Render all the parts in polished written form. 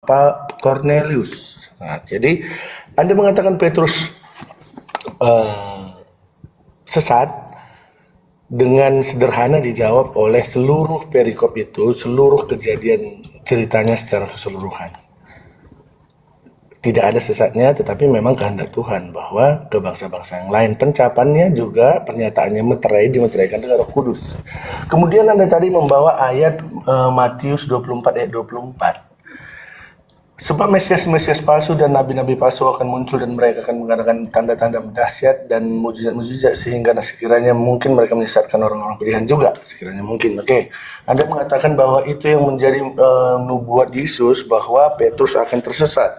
Pak Cornelius. Nah, jadi Anda mengatakan Petrus sesat, dengan sederhana dijawab oleh seluruh perikop itu, seluruh kejadian ceritanya secara keseluruhan. Tidak ada sesatnya, tetapi memang kehendak Tuhan bahwa ke bangsa-bangsa yang lain. Pencapannya juga pernyataannya dimeteraikan dengan Roh Kudus. Kemudian Anda tadi membawa ayat Matius 24 ayat 24. Sebab Mesias-Mesias palsu dan nabi-nabi palsu akan muncul dan mereka akan mengadakan tanda-tanda dahsyat dan mujizat-mujizat sehingga sekiranya mungkin mereka menyesatkan orang-orang pilihan juga, sekiranya mungkin. Oke, Anda mengatakan bahwa itu yang menjadi nubuat Yesus bahwa Petrus akan tersesat.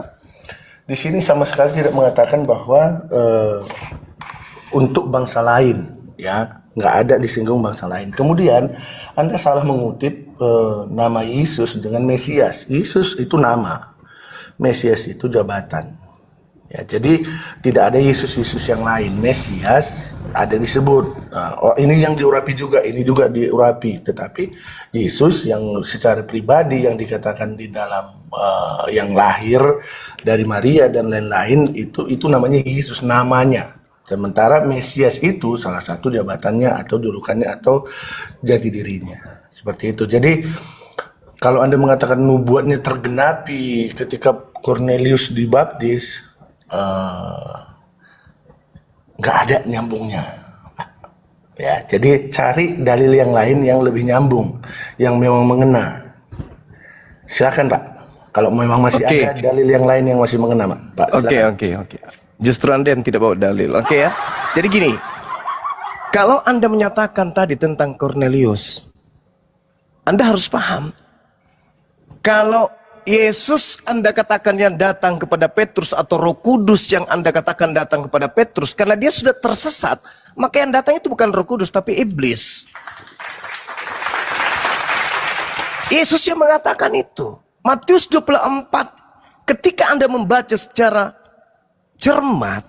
Di sini sama sekali tidak mengatakan bahwa untuk bangsa lain, ya, nggak ada disinggung bangsa lain. Kemudian Anda salah mengutip nama Yesus dengan Mesias. Yesus itu nama, Mesias itu jabatan. Ya, jadi tidak ada Yesus yang lain. Mesias ada disebut. Nah, ini yang diurapi juga, ini juga diurapi. Tetapi Yesus yang secara pribadi yang dikatakan di dalam yang lahir dari Maria dan lain-lain itu namanya Yesus namanya. Sementara Mesias itu salah satu jabatannya atau julukannya atau jati dirinya. Seperti itu. Jadi kalau Anda mengatakan nubuatnya tergenapi ketika Cornelius dibaptis, nggak ada nyambungnya. Ya, jadi cari dalil yang lain yang lebih nyambung, yang memang mengena. Silakan Pak. Kalau memang masih ada dalil yang lain yang masih mengena, Pak. Oke. Justru Anda yang tidak bawa dalil, oke ya. Jadi gini, kalau Anda menyatakan tadi tentang Cornelius, Anda harus paham. Kalau Yesus Anda katakan yang datang kepada Petrus atau Roh Kudus yang Anda katakan datang kepada Petrus, karena dia sudah tersesat, maka yang datang itu bukan Roh Kudus tapi iblis. Yesus yang mengatakan itu. Matius 24, ketika Anda membaca secara cermat,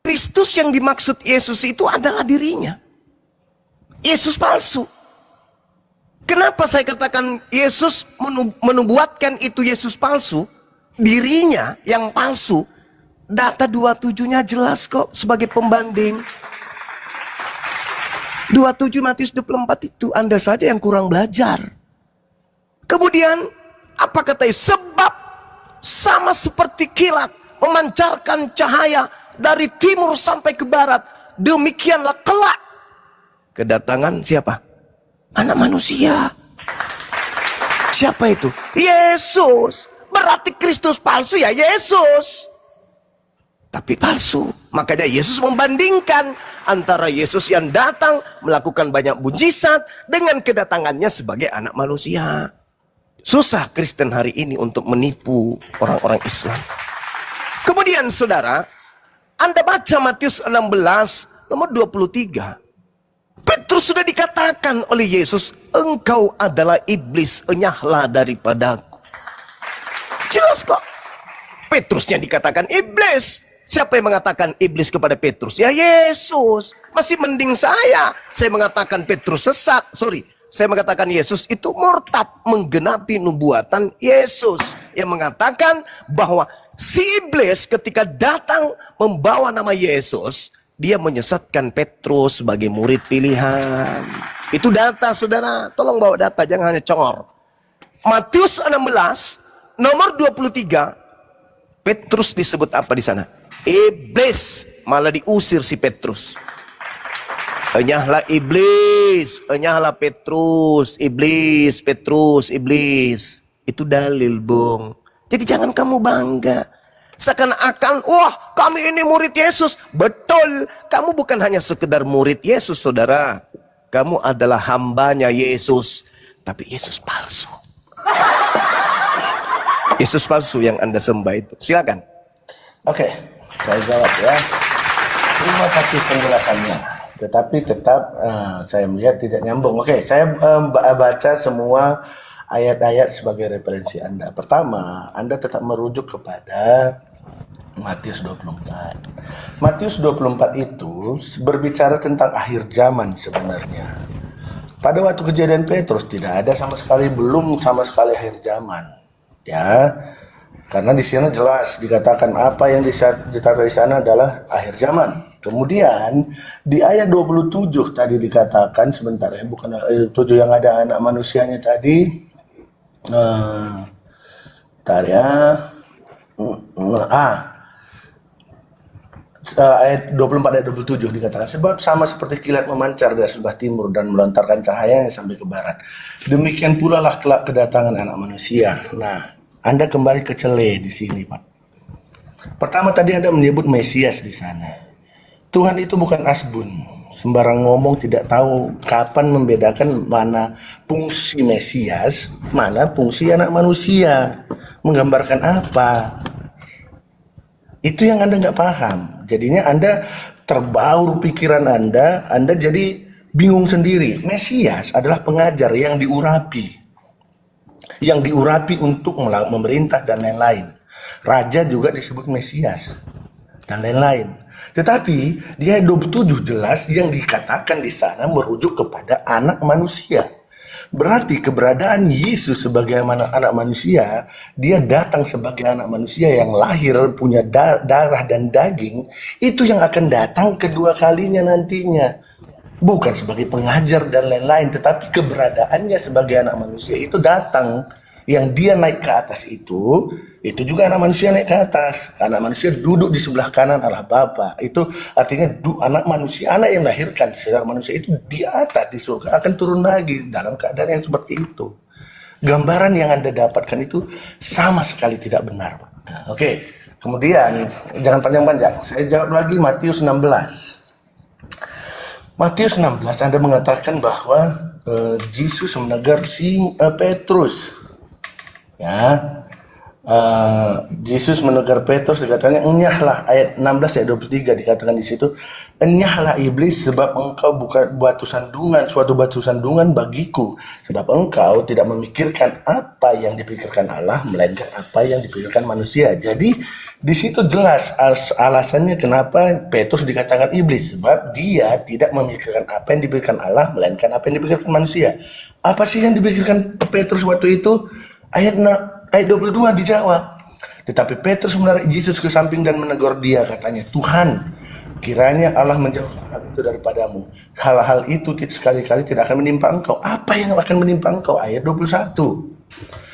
Kristus yang dimaksud Yesus itu adalah dirinya. Yesus palsu. Kenapa saya katakan Yesus menubuatkan itu Yesus palsu? Dirinya yang palsu. Data 27-nya jelas kok sebagai pembanding. 27 Matius 24 itu Anda saja yang kurang belajar. Kemudian apa katanya? Sebab sama seperti kilat memancarkan cahaya dari timur sampai ke barat, demikianlah kelak kedatangan siapa? Anak manusia. Siapa itu? Yesus. Berarti Kristus palsu ya Yesus. Tapi palsu. Makanya Yesus membandingkan antara Yesus yang datang melakukan banyak mujizat dengan kedatangannya sebagai anak manusia. Susah Kristen hari ini untuk menipu orang-orang Islam. Kemudian saudara, Anda baca Matius 16 nomor 23. Petrus sudah dikatakan oleh Yesus, engkau adalah iblis, enyahlah daripadaku. Jelas kok. Petrusnya dikatakan iblis. Siapa yang mengatakan iblis kepada Petrus? Ya Yesus. Masih mending saya mengatakan Petrus sesat. Saya mengatakan Yesus itu murtad, menggenapi nubuatan Yesus. Yang mengatakan bahwa si iblis ketika datang membawa nama Yesus, dia menyesatkan Petrus sebagai murid pilihan. Itu data saudara. Tolong bawa data, jangan hanya congor. Matius 16 nomor 23. Petrus disebut apa di sana? Iblis. Malah diusir si Petrus. Enyahlah iblis, enyahlah Petrus, iblis, Petrus, iblis. Itu dalil, Bung. Jadi jangan kamu bangga. Seakan-akan, wah kami ini murid Yesus. Betul, kamu bukan hanya sekedar murid Yesus saudara. Kamu adalah hambanya Yesus. Tapi Yesus palsu. Yesus palsu yang Anda sembah itu. Silakan. Oke, saya jawab ya. Terima kasih penjelasannya. Tetapi tetap saya melihat tidak nyambung. Oke, saya baca semua ayat-ayat sebagai referensi Anda. Pertama, Anda tetap merujuk kepada Matius 24. Matius 24 itu berbicara tentang akhir zaman sebenarnya. Pada waktu kejadian Petrus tidak ada sama sekali, belum sama sekali akhir zaman. Ya, karena di sana jelas dikatakan apa yang ditaruh di sana adalah akhir zaman. Kemudian di ayat 27 tadi dikatakan, sebentar ya, bukan ayat 7 yang ada anak manusianya tadi. Bentar ya. Ayat 24 ayat 27 dikatakan, sebab sama seperti kilat memancar dari sebelah timur dan melontarkan cahayanya sampai ke barat, demikian pula lah kelak kedatangan anak manusia. Nah, Anda kembali ke cele di sini, Pak. Pertama tadi Anda menyebut Mesias di sana. Tuhan itu bukan asbun, sembarang ngomong, tidak tahu kapan membedakan mana fungsi Mesias, mana fungsi anak manusia, menggambarkan apa. Itu yang Anda nggak paham. Jadinya Anda terbaur pikiran Anda jadi bingung sendiri. Mesias adalah pengajar yang diurapi. Yang diurapi untuk memerintah dan lain-lain. Raja juga disebut Mesias dan lain-lain. Tetapi di ayat 27 jelas yang dikatakan di sana merujuk kepada anak manusia. Berarti keberadaan Yesus sebagai anak manusia, dia datang sebagai anak manusia yang lahir, punya darah dan daging, itu yang akan datang kedua kalinya nantinya. Bukan sebagai pengajar dan lain-lain, tetapi keberadaannya sebagai anak manusia itu datang. Yang dia naik ke atas itu juga anak manusia naik ke atas. Anak manusia duduk di sebelah kanan Allah Bapa. Itu artinya anak manusia, anak yang melahirkan secara manusia itu di atas di surga akan turun lagi dalam keadaan yang seperti itu. Gambaran yang Anda dapatkan itu sama sekali tidak benar, Pak. Nah, oke. Kemudian jangan panjang-panjang. Saya jawab lagi Matius 16. Matius 16 Anda mengatakan bahwa Yesus menegur si Petrus. Ya, Yesus menegur Petrus, dikatakan enyahlah, ayat 16 ayat 23 dikatakan di situ, enyahlah iblis, sebab engkau bukan suatu batu sandungan bagiku, sebab engkau tidak memikirkan apa yang dipikirkan Allah, melainkan apa yang dipikirkan manusia. Jadi di situ jelas alasannya kenapa Petrus dikatakan iblis, sebab dia tidak memikirkan apa yang dipikirkan Allah, melainkan apa yang dipikirkan manusia. Apa sih yang dipikirkan Petrus waktu itu? Ayat 22 dijawab. Tetapi Petrus menarik Yesus ke samping dan menegur dia, katanya, Tuhan, kiranya Allah menjauhkan hal itu daripadamu. Hal-hal itu sekali-kali tidak akan menimpa engkau. Apa yang akan menimpa engkau? Ayat 21.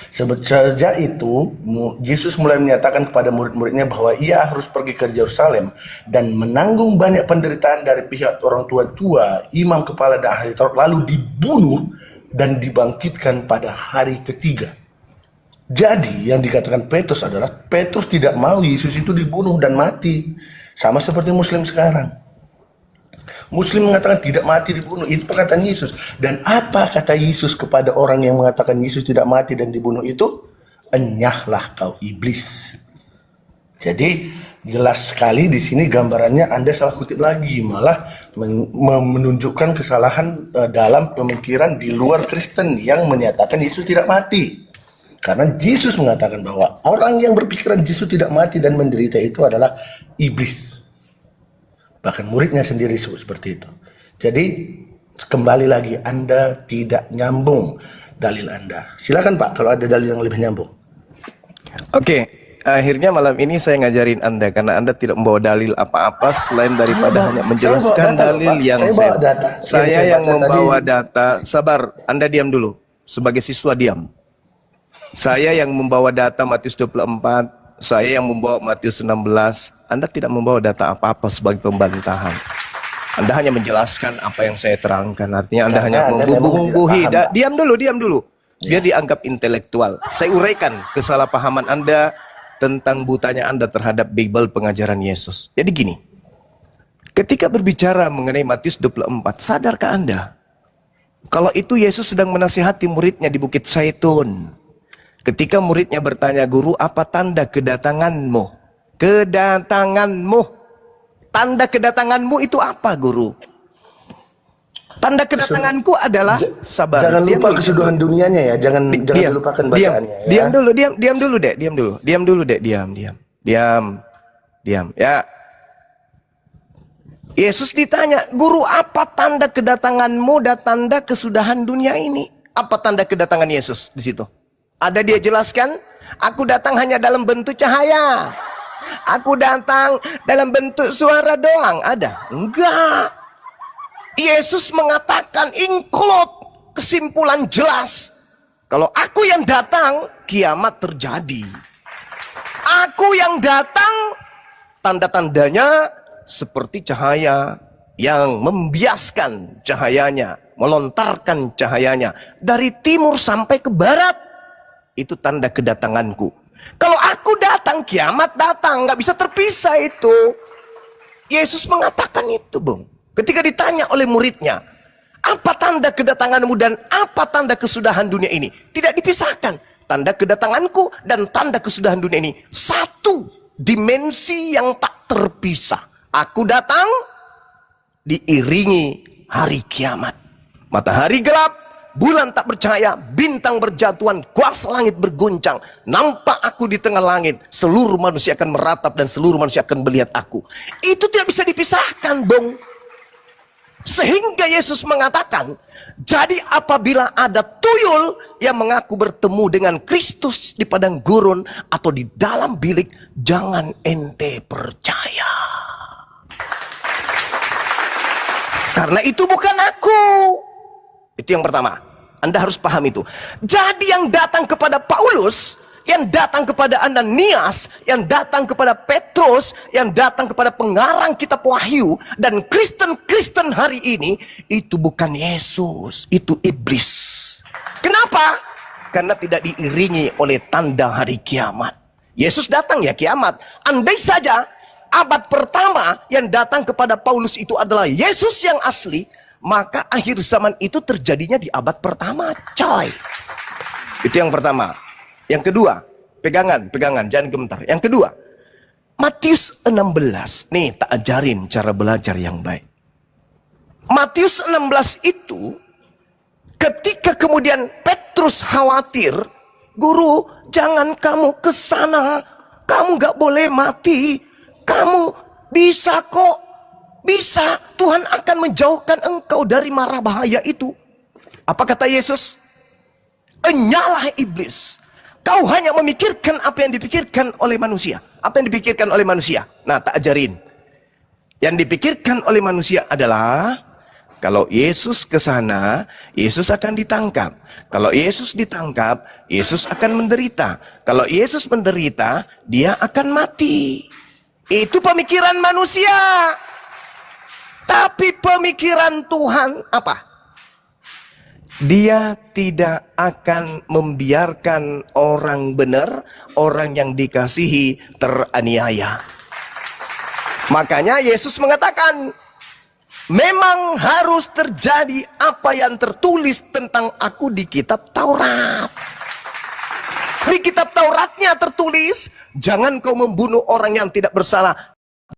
Sejak itu, Yesus mulai menyatakan kepada murid-muridnya bahwa ia harus pergi ke Yerusalem dan menanggung banyak penderitaan dari pihak orang tua, imam kepala dan ahli Taurat, lalu dibunuh dan dibangkitkan pada hari ketiga. Jadi yang dikatakan Petrus adalah Petrus tidak mau Yesus itu dibunuh dan mati. Sama seperti Muslim sekarang. Muslim mengatakan tidak mati dibunuh. Itu perkataan Yesus. Dan apa kata Yesus kepada orang yang mengatakan Yesus tidak mati dan dibunuh itu? Enyahlah kau iblis. Jadi jelas sekali di sini gambarannya Anda salah kutip lagi. Malah menunjukkan kesalahan dalam pemikiran di luar Kristen yang menyatakan Yesus tidak mati. Karena Yesus mengatakan bahwa orang yang berpikiran Yesus tidak mati dan menderita itu adalah iblis. Bahkan muridnya sendiri seperti itu. Jadi kembali lagi, Anda tidak nyambung dalil Anda. Silakan Pak, kalau ada dalil yang lebih nyambung. Oke, akhirnya malam ini saya ngajarin Anda karena Anda tidak membawa dalil apa-apa selain daripada hanya menjelaskan dalil yang saya yang membawa data. Sabar, Anda diam dulu. Sebagai siswa diam. Saya yang membawa data Matius 24, saya yang membawa Matius 16. Anda tidak membawa data apa-apa sebagai pembantahan. Anda hanya menjelaskan apa yang saya terangkan. Artinya Anda hanya membubuhi. Diam dulu. Biar dianggap intelektual. Saya uraikan kesalahpahaman Anda tentang butanya Anda terhadap Bible pengajaran Yesus. Jadi gini, ketika berbicara mengenai Matius 24, sadarkah Anda kalau itu Yesus sedang menasihati muridnya di Bukit Zaitun? Ketika muridnya bertanya, Guru, apa tanda kedatanganmu? Kedatanganmu. Tanda kedatanganmu itu apa, Guru? Tanda kedatanganku adalah sabar. Jangan lupa kesudahan dunianya ya. Jangan dilupakan bacaannya. Diam dulu, Dek. Diam. Ya. Yesus ditanya, Guru, apa tanda kedatanganmu dan tanda kesudahan dunia ini? Apa tanda kedatangan Yesus di situ? Ada dia jelaskan, Aku datang hanya dalam bentuk cahaya. Aku datang dalam bentuk suara doang. Ada? Enggak. Yesus mengatakan include, kesimpulan jelas. Kalau aku yang datang, kiamat terjadi. Aku yang datang, tanda-tandanya seperti cahaya yang membiaskan cahayanya, melontarkan cahayanya dari timur sampai ke barat. Itu tanda kedatanganku. Kalau aku datang, kiamat datang, nggak bisa terpisah itu. Yesus mengatakan itu, Bung. Ketika ditanya oleh muridnya, apa tanda kedatanganmu dan apa tanda kesudahan dunia ini? Tidak dipisahkan. Tanda kedatanganku dan tanda kesudahan dunia ini satu dimensi yang tak terpisah. Aku datang diiringi hari kiamat. Matahari gelap, bulan tak bercahaya, bintang berjatuhan, kuasa langit berguncang. Nampak aku di tengah langit, seluruh manusia akan meratap dan seluruh manusia akan melihat aku. Itu tidak bisa dipisahkan, Bung. Sehingga Yesus mengatakan, jadi apabila ada tuyul yang mengaku bertemu dengan Kristus di padang gurun atau di dalam bilik, jangan ente percaya. Karena itu bukan aku. Itu yang pertama. Anda harus paham itu. Jadi yang datang kepada Paulus, yang datang kepada Ananias, yang datang kepada Petrus, yang datang kepada pengarang kitab Wahyu, dan Kristen-Kristen hari ini, itu bukan Yesus, itu iblis. Kenapa? Karena tidak diiringi oleh tanda hari kiamat. Yesus datang ya kiamat. Andai saja abad pertama yang datang kepada Paulus itu adalah Yesus yang asli, maka akhir zaman itu terjadinya di abad pertama, coy. Itu yang pertama. Yang kedua, pegangan, jangan gemetar. Yang kedua, Matius 16. Nih, tak ajarin cara belajar yang baik. Matius 16 itu, ketika kemudian Petrus khawatir, guru, jangan kamu ke sana, kamu gak boleh mati. Kamu bisa kok, bisa. Tuhan akan menjauhkan engkau dari mara bahaya itu. Apa kata Yesus? Enyalah iblis. Kau hanya memikirkan apa yang dipikirkan oleh manusia. Apa yang dipikirkan oleh manusia? Nah, tak ajarin. Yang dipikirkan oleh manusia adalah, kalau Yesus ke sana, Yesus akan ditangkap. Kalau Yesus ditangkap, Yesus akan menderita. Kalau Yesus menderita, dia akan mati. Itu pemikiran manusia. Tapi pemikiran Tuhan apa? Dia tidak akan membiarkan orang benar, orang yang dikasihi teraniaya. Makanya Yesus mengatakan, memang harus terjadi apa yang tertulis tentang aku di kitab Taurat. Di kitab Tauratnya tertulis, jangan kau membunuh orang yang tidak bersalah.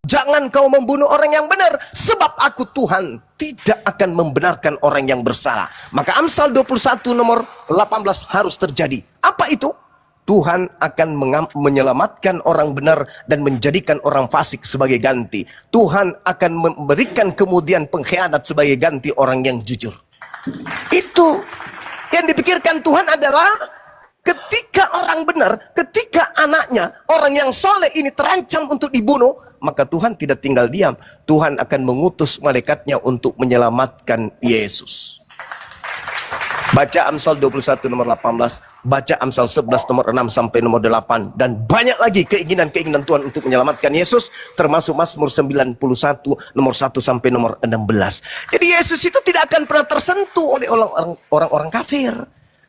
Jangan kau membunuh orang yang benar, sebab aku Tuhan tidak akan membenarkan orang yang bersalah. Maka Amsal 21 nomor 18 harus terjadi. Apa itu? Tuhan akan menyelamatkan orang benar dan menjadikan orang fasik sebagai ganti. Tuhan akan memberikan kemudian pengkhianat sebagai ganti orang yang jujur. Itu yang dipikirkan Tuhan adalah, ketika orang benar, ketika anaknya, orang yang soleh ini terancam untuk dibunuh, maka Tuhan tidak tinggal diam. Tuhan akan mengutus malaikatnya untuk menyelamatkan Yesus. Baca Amsal 21 nomor 18, baca Amsal 11 nomor 6 sampai nomor 8, dan banyak lagi keinginan-keinginan Tuhan untuk menyelamatkan Yesus, termasuk Mazmur 91 nomor 1 sampai nomor 16. Jadi Yesus itu tidak akan pernah tersentuh oleh orang-orang kafir.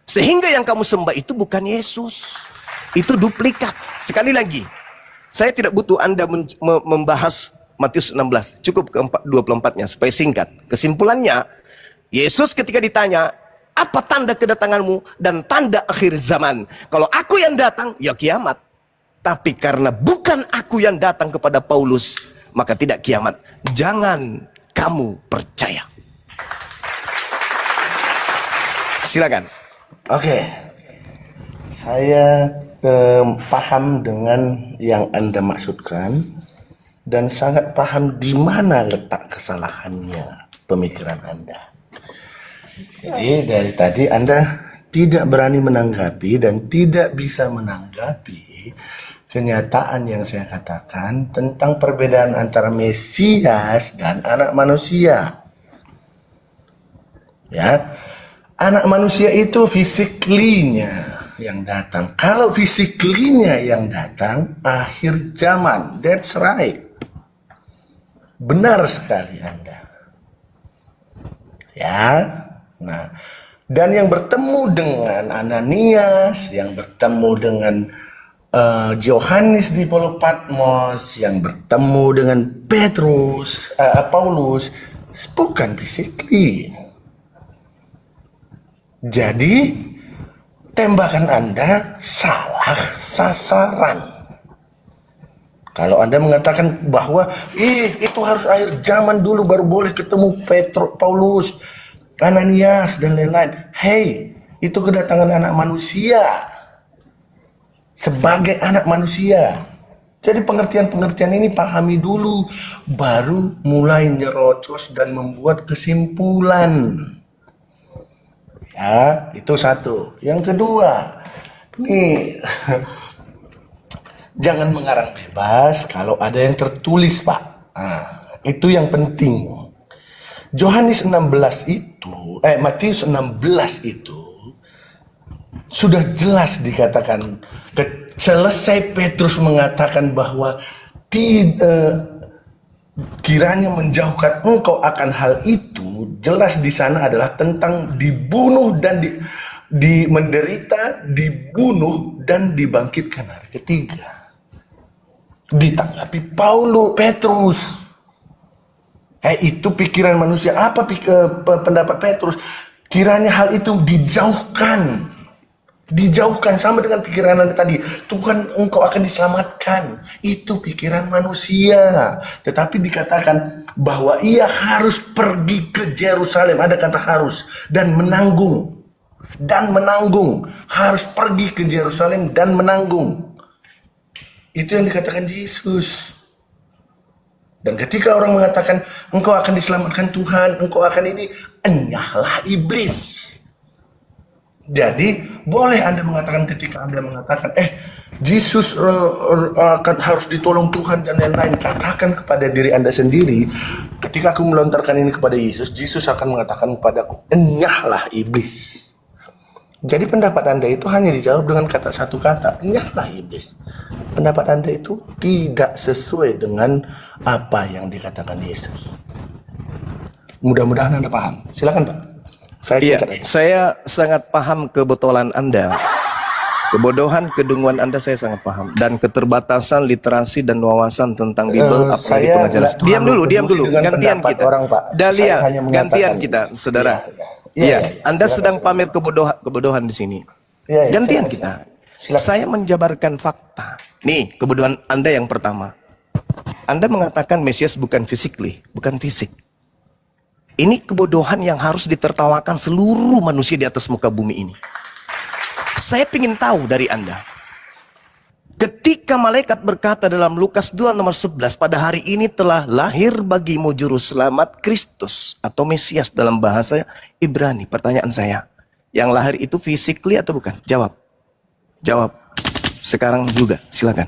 Sehingga yang kamu sembah itu bukan Yesus. Itu duplikat. Sekali lagi, saya tidak butuh Anda membahas Matius 16. Cukup ke 24-nya supaya singkat. Kesimpulannya, Yesus ketika ditanya, apa tanda kedatanganmu dan tanda akhir zaman? Kalau aku yang datang, ya kiamat. Tapi karena bukan aku yang datang kepada Paulus, maka tidak kiamat. Jangan kamu percaya. Silakan. Oke, saya paham dengan yang Anda maksudkan dan sangat paham di mana letak kesalahannya pemikiran Anda. Jadi dari tadi Anda tidak berani menanggapi dan tidak bisa menanggapi kenyataan yang saya katakan tentang perbedaan antara Mesias dan anak manusia. Ya, anak manusia itu fisiklinya yang datang. Kalau fisiklinya yang datang, akhir zaman. That's right. Benar sekali Anda. Ya, nah, dan yang bertemu dengan Ananias, yang bertemu dengan Yohanes di Pulau Patmos, yang bertemu dengan Paulus, bukan physically. Jadi tembakan Anda salah sasaran. Kalau Anda mengatakan bahwa itu harus akhir zaman dulu baru boleh ketemu Paulus, Ananias dan lain-lain. Hey, itu kedatangan anak manusia. Sebagai anak manusia. Jadi pengertian-pengertian ini pahami dulu, baru mulai nyerocos dan membuat kesimpulan. Ya, itu satu. Yang kedua, nih jangan mengarang bebas kalau ada yang tertulis, Pak. Nah, itu yang penting. Yohanes 16 itu, Matius 16 itu sudah jelas dikatakan, selesai Petrus mengatakan bahwa kiranya menjauhkan engkau akan hal itu, jelas di sana adalah tentang dibunuh dan menderita, dibunuh dan dibangkitkan hari ketiga. Ditanggapi Petrus. Itu pikiran manusia. Apa pendapat Petrus? Kiranya hal itu dijauhkan. Dijauhkan, sama dengan pikiran Anda tadi. Tuhan, engkau akan diselamatkan. Itu pikiran manusia. Tetapi dikatakan bahwa ia harus pergi ke Yerusalem. Ada kata harus. Dan menanggung. Harus pergi ke Yerusalem dan menanggung. Itu yang dikatakan Yesus. Dan ketika orang mengatakan engkau akan diselamatkan Tuhan, engkau akan ini, enyahlah iblis. Jadi boleh Anda mengatakan, ketika Anda mengatakan Yesus akan harus ditolong Tuhan dan lain-lain, katakan kepada diri Anda sendiri, ketika aku melontarkan ini kepada Yesus, Yesus akan mengatakan kepadaku, enyahlah iblis. Jadi pendapat Anda itu hanya dijawab dengan satu kata, enyahlah iblis. Pendapat Anda itu tidak sesuai dengan apa yang dikatakan Yesus. Mudah-mudahan Anda paham. Silakan, Pak. Saya sangat paham kebotolan Anda. Kebodohan, kedunguan Anda saya sangat paham. Dan keterbatasan literasi dan wawasan tentang Bible, apalagi pengajaran. Diam dulu. Gantian kita. Dahlia, gantian kita, saudara. Iya, Anda sedang pamer kebodohan di sini. Gantian kita. Saya menjabarkan fakta. Nih, kebodohan Anda yang pertama. Anda mengatakan Mesias bukan bukan fisik. Ini kebodohan yang harus ditertawakan seluruh manusia di atas muka bumi ini. Saya ingin tahu dari Anda. Ketika malaikat berkata dalam Lukas 2 nomor 11, pada hari ini telah lahir bagimu juru selamat Kristus atau Mesias dalam bahasa Ibrani. Pertanyaan saya, yang lahir itu physically atau bukan? Jawab. Sekarang juga, silakan.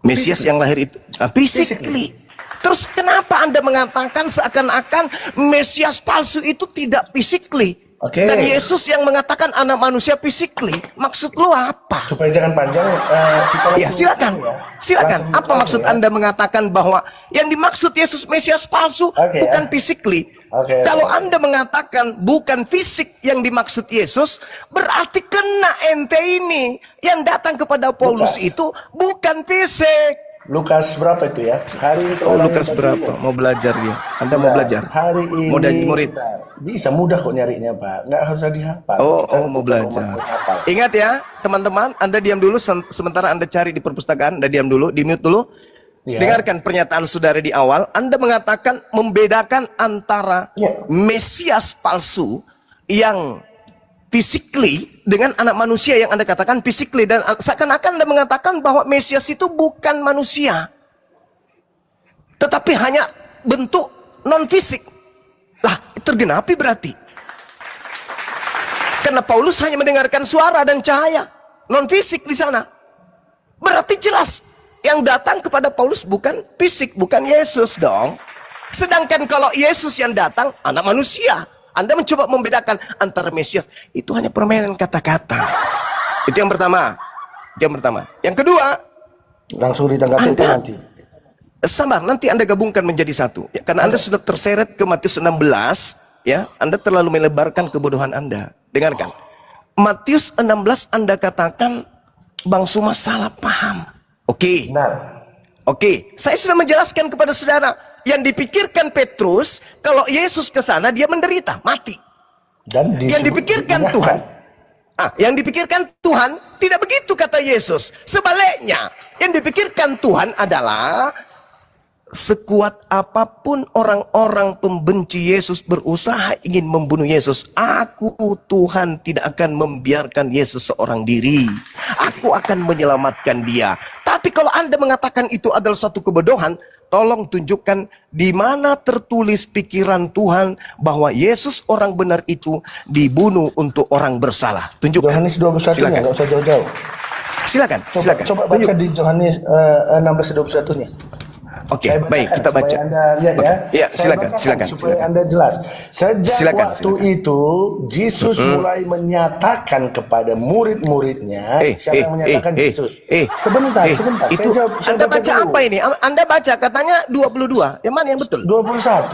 Mesias yang lahir itu physically. Terus kenapa Anda mengatakan seakan-akan Mesias palsu itu tidak physically? Dan Yesus yang mengatakan anak manusia physically, maksud lo apa? Supaya jangan panjang, kita silakan. Apa maksud Anda mengatakan bahwa yang dimaksud Yesus Mesias palsu bukan physically? Kalau Anda mengatakan bukan fisik yang dimaksud Yesus, berarti kena ente ini yang datang kepada Paulus itu bukan fisik. Lukas berapa itu ya? Hari itu. Lukas berapa? Mau belajar dia. Anda mau belajar? Hari ini. Mau jadi murid? Bisa, mudah kok nyarinya, Pak. Nggak harus dihafal. Mau belajar. Ingat ya, teman-teman, Anda diam dulu sementara Anda cari di perpustakaan. Anda diam dulu, di-mute dulu. Ya. Dengarkan pernyataan saudara di awal. Anda mengatakan membedakan antara Mesias palsu yang physically dengan anak manusia yang Anda katakan physically, dan seakan-akan Anda mengatakan bahwa Mesias itu bukan manusia tetapi hanya bentuk non fisik. Lah, tergenapi berarti. Karena Paulus hanya mendengarkan suara dan cahaya, non fisik di sana. Berarti jelas yang datang kepada Paulus bukan fisik, bukan Yesus dong. Sedangkan kalau Yesus yang datang, anak manusia. Anda mencoba membedakan antara Mesias, itu hanya permainan kata-kata. Itu yang pertama. Yang kedua, langsung ditanggapi itu nanti. Sabar, nanti Anda gabungkan menjadi satu. Ya, karena Anda sudah terseret ke Matius 16, ya, Anda terlalu melebarkan kebodohan Anda. Dengarkan. Matius 16 Anda katakan Bang Suma salah paham. Oke. Nah, Oke, saya sudah menjelaskan kepada saudara. Yang dipikirkan Petrus, kalau Yesus ke sana dia menderita, mati. dan Yang dipikirkan Tuhan, yang dipikirkan Tuhan tidak begitu kata Yesus. Sebaliknya, yang dipikirkan Tuhan adalah sekuat apapun orang-orang pembenci Yesus berusaha ingin membunuh Yesus, aku Tuhan tidak akan membiarkan Yesus seorang diri. Aku akan menyelamatkan dia. Tapi kalau Anda mengatakan itu adalah satu kebodohan, tolong tunjukkan di mana tertulis pikiran Tuhan bahwa Yesus orang benar itu dibunuh untuk orang bersalah. Tunjukkan. Yohanes 21 nya, nggak usah jauh-jauh. Silakan. Coba baca di Yohanes 16:21-nya. Oke, baik, kita baca. Supaya Anda lihat ya. Ya, silakan. Supaya Anda jelas. Sejak waktu Silakan. itu, Yesus mulai menyatakan kepada murid-muridnya. Siapa yang menyatakan Yesus? Sebentar. Itu Anda baca apa ini? Anda baca katanya 22. Yang mana yang betul? 21.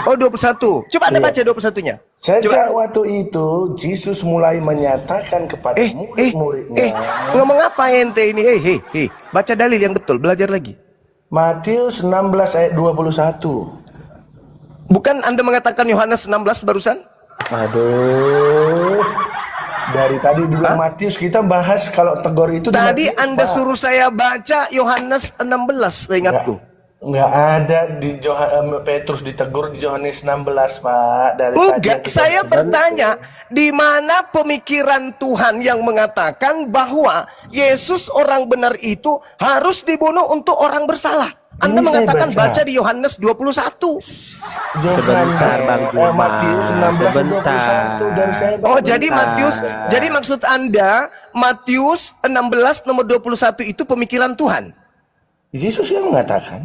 Oh, 21. Coba Anda baca 21-nya. Sejak waktu itu, Yesus mulai menyatakan kepada murid-muridnya. Ngomong apa ente ini? Baca dalil yang betul, belajar lagi. Matius 16 ayat 21. Bukan Anda mengatakan Yohanes 16 barusan? Aduh. Dari tadi dibilang Matius, kita bahas kalau tegur itu. Tadi Matius, Anda Pak. suruh saya baca Yohanes 16, seingatku. Enggak ada di Petrus ditegur di Yohanes 16, Pak. Dari Enggak, tadi saya bertanya, di mana pemikiran Tuhan yang mengatakan bahwa Yesus orang benar itu harus dibunuh untuk orang bersalah? Anda Ini mengatakan saya baca di Yohanes 21. Sebentar, Bang Juma. Matius 16 21 dari saya. Oh, jadi Matius, jadi maksud Anda Matius 16 nomor 21 itu pemikiran Tuhan? Yesus yang mengatakan.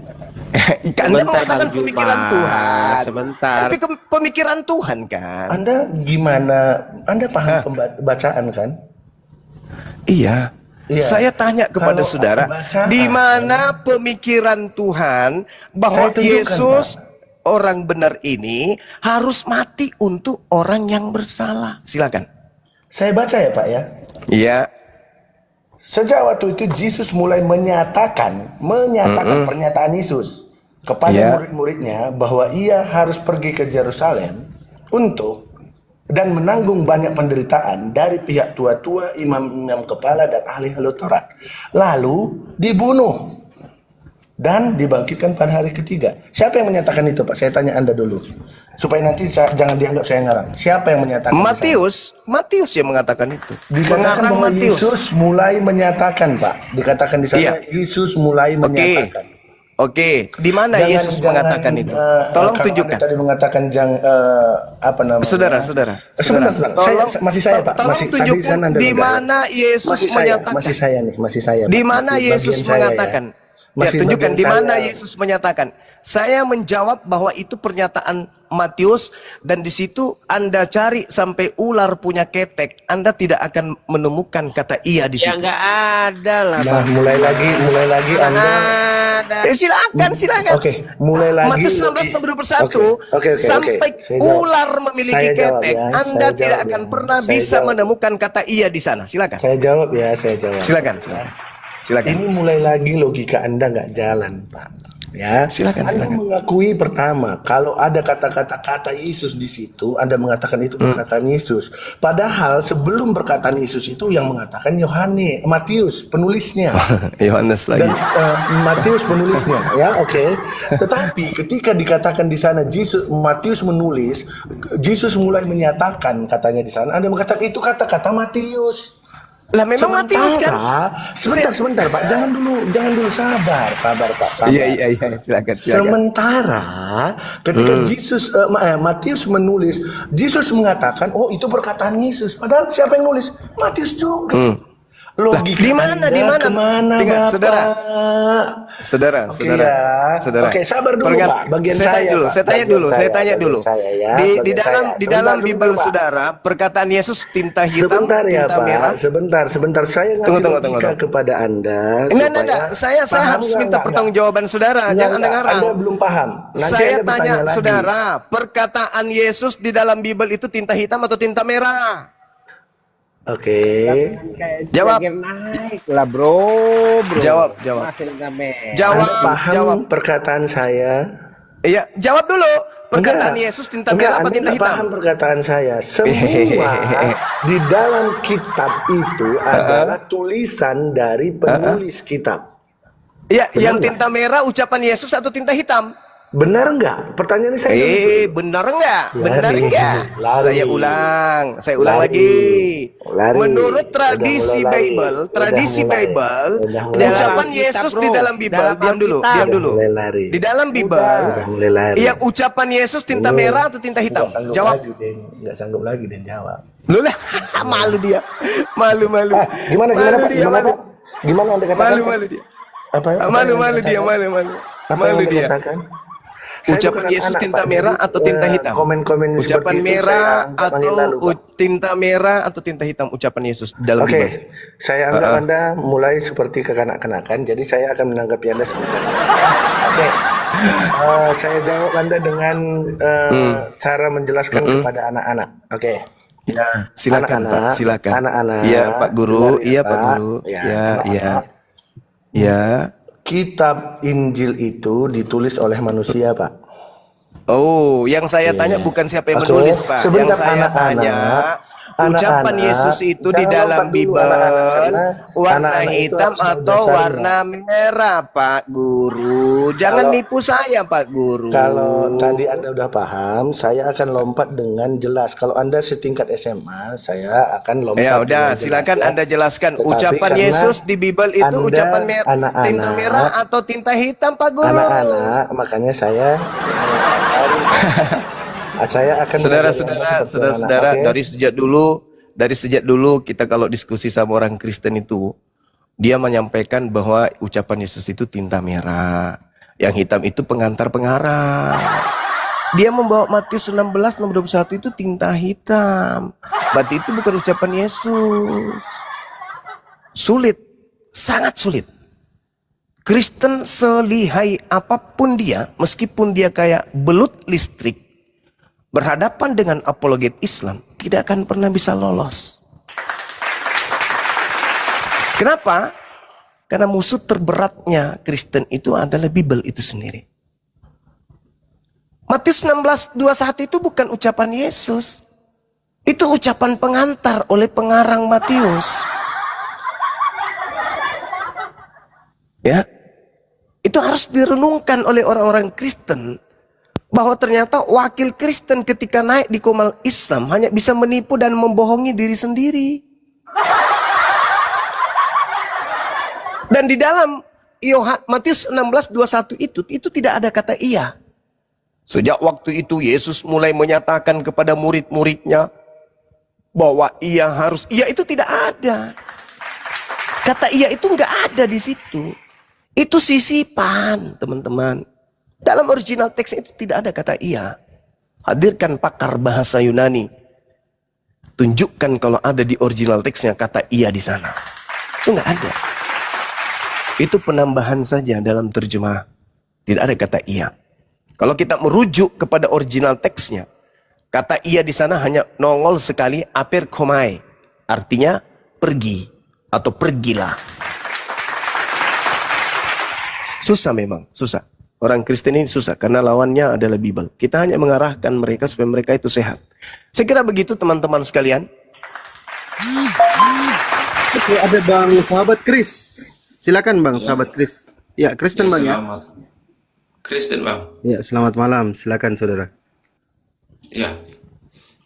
Anda Sebentar, mengatakan Bang Juma. pemikiran Tuhan. Sebentar. Tapi pemikiran Tuhan kan. Anda gimana? Anda paham bacaan kan? Iya. Iya. Saya tanya kepada Kalau saudara, bacaan, di mana pemikiran Tuhan bahwa Saya tunjukkan, Yesus orang benar ini harus mati untuk orang yang bersalah? Silakan. Saya baca ya, Pak ya. Iya. Sejak waktu itu Yesus mulai menyatakan pernyataan Yesus kepada murid-muridnya bahwa ia harus pergi ke Yerusalem dan menanggung banyak penderitaan dari pihak tua-tua, imam-imam kepala dan ahli-ahli Taurat. Lalu dibunuh dan dibangkitkan pada hari ketiga. Siapa yang menyatakan itu, Pak? Saya tanya Anda dulu. Supaya nanti jangan dianggap saya ngarang. Siapa yang menyatakan? Matius yang mengatakan itu. Dikatakan bahwa Yesus mulai menyatakan, Pak. Dikatakan di sana Yesus mulai menyatakan. Oke, di mana Yesus mengatakan itu? Tolong tunjukkan. Tadi mengatakan apa namanya? Saudara. Sebentar, masih saya, Pak. Tolong tunjukkan di mana Yesus menyatakan. Masih saya. Di mana Yesus mengatakan? Ya, tunjukkan di mana Yesus menyatakan. Saya menjawab bahwa itu pernyataan Matius, dan di situ Anda cari sampai ular punya ketek, Anda tidak akan menemukan kata iya di situ. Ya nggak ada lah, Nah, Bang. mulai lagi Anda. Ada. Silakan. Oke, mulai lagi. Matius 16 nomor 21 Oke. sampai Saya jawab. ular memiliki Saya jawab ketek, ya, Anda saya tidak jawab akan ya. pernah Saya bisa jawab. menemukan kata iya di sana. Silakan. Saya jawab ya, saya jawab. Silakan. Ini mulai lagi logika Anda nggak jalan, Pak. Ya, Anda mengakui pertama kalau ada kata-kata Yesus di situ, Anda mengatakan itu perkataan Yesus. Padahal sebelum perkataan Yesus itu yang mengatakan Matius penulisnya. Yohanes lagi. Dan Matius penulisnya, ya, oke. Tetapi ketika dikatakan di sana Matius menulis, Yesus mulai menyatakan katanya di sana. Anda mengatakan itu kata-kata Matius. Lah memang Matius kan? Sebentar Pak, jangan dulu, sabar Pak, sabar. Iya, silakan. Sementara ketika Matius menulis, Yesus mengatakan, oh itu perkataan Yesus. Padahal siapa yang nulis? Matius juga. Logika di mana? Kemana, Dengar, Bapak? Saudara. Oke, sabar dulu, Pak. Bagian saya tanya dulu. Di dalam Bible saudara, perkataan Yesus tinta hitam, tinta merah. Sebentar. Saya ngasih logika kepada Anda. Enggak. Saya harus minta pertanggungjawaban saudara. Jangan Anda ngarang. Anda belum paham. Saya tanya saudara, perkataan Yesus di dalam Bible itu tinta hitam atau tinta merah? Oke. Jawab. Naik lah bro. Jawab. Paham perkataan saya? Iya, jawab dulu. Perkataan Yesus tinta merah apa tinta hitam? Paham perkataan saya. Semua di dalam kitab itu adalah tulisan dari penulis kitab. Iya, yang tinta merah ucapan Yesus atau tinta hitam? Benar enggak? Pertanyaan saya. Benar enggak? Saya ulang lagi. Menurut tradisi Bible, ucapan Yesus di dalam Bible, diam dulu. Di dalam Bible, ya ucapan Yesus tinta merah atau tinta hitam? Jawab. Enggak sanggup lagi dan jawab. Lu lah, malu dia. Malu. Gimana Pak? Gimana Anda katakan? Malu dia. Malu dia. Ucapan Yesus tinta merah atau tinta hitam? Komen-komen ucapan merah atau tinta merah atau tinta hitam ucapan Yesus dalam Bible. Oke, saya anggap Anda mulai seperti kekanak-kanakan, jadi saya akan menanggapi Anda sebentar. Oke, saya jawab Anda dengan cara menjelaskan kepada anak-anak. Oke. Ya, silakan Pak, silakan. Anak-anak. Iya Pak Guru, Pak Guru. Ya. Kitab Injil itu ditulis oleh manusia, Pak. Oh, yang saya tanya bukan siapa yang menulis, Pak. Yang saya tanya, ucapan Yesus itu di dalam Bible warna hitam atau warna merah, Pak Guru? Jangan nipu saya, Pak Guru. Kalau tadi Anda udah paham, saya akan lompat dengan jelas. Kalau Anda setingkat SMA, saya akan lompat. Ya udah, silakan Anda jelaskan. Ucapan Yesus di Bible itu ucapan tinta merah atau tinta hitam, Pak Guru? Anak-anak, makanya saya akan saudara-saudara, dari sejak dulu kita kalau diskusi sama orang Kristen itu, dia menyampaikan bahwa ucapan Yesus itu tinta merah, yang hitam itu pengantar-pengarang. Dia membawa Matius 16 nomor 21 itu tinta hitam. Berarti itu bukan ucapan Yesus. Sulit, sangat sulit. Kristen selihai apapun dia, meskipun dia kayak belut listrik, berhadapan dengan apologet Islam, tidak akan pernah bisa lolos. Kenapa? Karena musuh terberatnya Kristen itu adalah Bible itu sendiri. Matius 16:21 itu bukan ucapan Yesus. Itu ucapan pengantar oleh pengarang Matius. Ya, itu harus direnungkan oleh orang-orang Kristen. Bahwa ternyata wakil Kristen ketika naik di komal Islam hanya bisa menipu dan membohongi diri sendiri. Dan di dalam Matius 16:21 itu tidak ada kata iya. Sejak waktu itu Yesus mulai menyatakan kepada murid-muridnya bahwa ia harus, iya itu tidak ada. Kata iya itu nggak ada di situ. Itu sisipan, teman-teman. Dalam original teks itu tidak ada kata iya. Hadirkan pakar bahasa Yunani. Tunjukkan kalau ada di original teksnya kata iya di sana. Itu nggak ada. Itu penambahan saja dalam terjemah. Tidak ada kata iya. Kalau kita merujuk kepada original teksnya, kata iya di sana hanya nongol sekali aperkomai. Artinya pergi atau pergilah. Susah memang, susah. Orang Kristen ini susah karena lawannya adalah Bible. Kita hanya mengarahkan mereka supaya mereka itu sehat. Saya kira begitu teman-teman sekalian. Oke, ada Bang sahabat Kris. Silakan Bang sahabat Kris. Ya, Kristen Bang ya. Kristen Bang. Ya, selamat malam. Silakan saudara. Ya.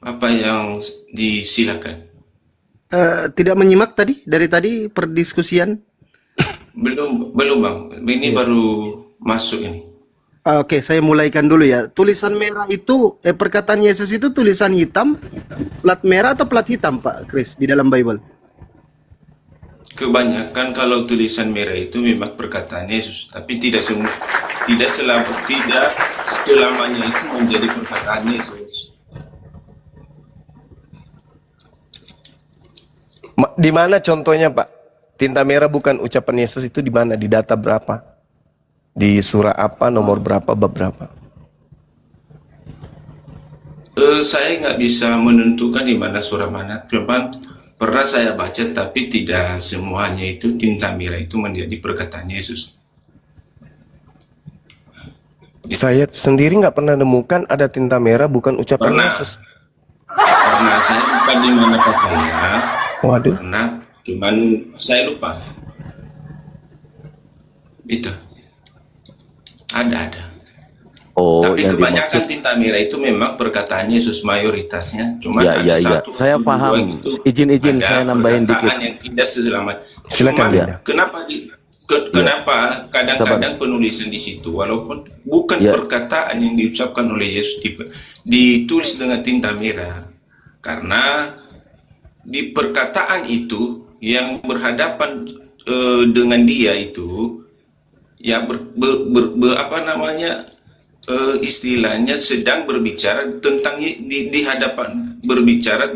Apa yang disilakan? Tidak menyimak tadi dari tadi perdiskusian. Belum Bang. Ini baru masuk ini. Oke, saya mulaikan dulu ya. Tulisan merah itu, perkataan Yesus itu tulisan hitam, plat merah atau plat hitam, Pak Chris, di dalam Bible? Kebanyakan kalau tulisan merah itu memang perkataan Yesus, tapi tidak selamanya itu menjadi perkataan Yesus. Di mana contohnya, Pak? Tinta merah bukan ucapan Yesus itu di mana? Di data berapa? Di surah apa, nomor berapa, bab berapa? Saya nggak bisa menentukan di mana surah mana. Cuman pernah saya baca, tapi tidak semuanya itu tinta merah itu menjadi perkataan Yesus. Saya sendiri nggak pernah nemukan ada tinta merah bukan ucapan Pernah. Yesus. Karena saya lupa di mana pasalnya. Waduh. Pernah, cuman saya lupa. Itu. Ada. Oh, Tapi yang kebanyakan dimaksud, tinta merah itu memang perkataan Yesus mayoritasnya. Cuman ya, ada ya, ya. satu Saya atau paham. dua gitu. Izin Ada saya nambahin dikit. perkataan yang tidak selamanya. Silakan, Cuman Dinda. kenapa kadang-kadang penulisan di situ walaupun bukan Ya. perkataan yang diucapkan oleh Yesus ditulis dengan tinta merah. Karena di perkataan itu yang berhadapan dengan dia itu ya apa namanya istilahnya sedang berbicara tentang di hadapan berbicara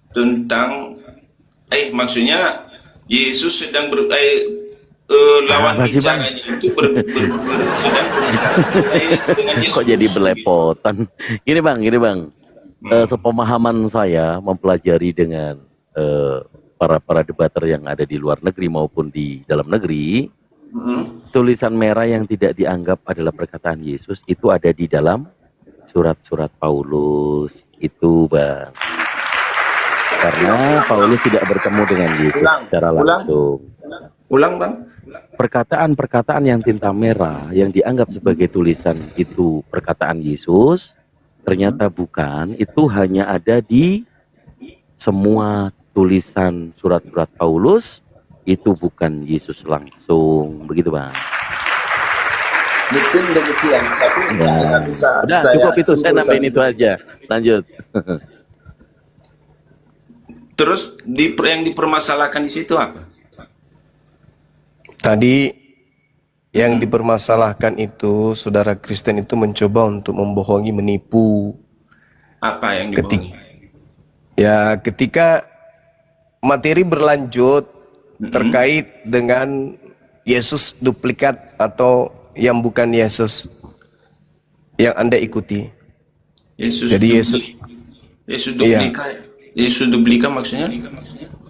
tentang maksudnya Yesus sedang lawan Apa sih, Bang? bicaranya itu sedang berbicara dengan Yesus. Kok jadi belepotan? Gini bang. Sepemahaman saya mempelajari dengan para debater yang ada di luar negeri maupun di dalam negeri, tulisan merah yang tidak dianggap adalah perkataan Yesus itu ada di dalam surat-surat Paulus itu, Bang. Karena Paulus tidak bertemu dengan Yesus secara langsung. Ulang Bang. Perkataan-perkataan yang tinta merah yang dianggap sebagai tulisan itu perkataan Yesus, ternyata bukan. Itu hanya ada di semua tulisan surat-surat Paulus. Itu bukan Yesus langsung, begitu Bang. Mungkin demikian, tapi Ya. nggak bisa. Udah cukup itu, saya nambahin itu aja. Lanjut. Terus yang dipermasalahkan di situ apa? Tadi yang dipermasalahkan itu, saudara Kristen itu mencoba untuk membohongi, menipu. Apa yang dibohongi? Ketika materi berlanjut terkait dengan Yesus duplikat atau yang bukan Yesus yang Anda ikuti. Jadi Yesus duplika. Yesus duplika maksudnya?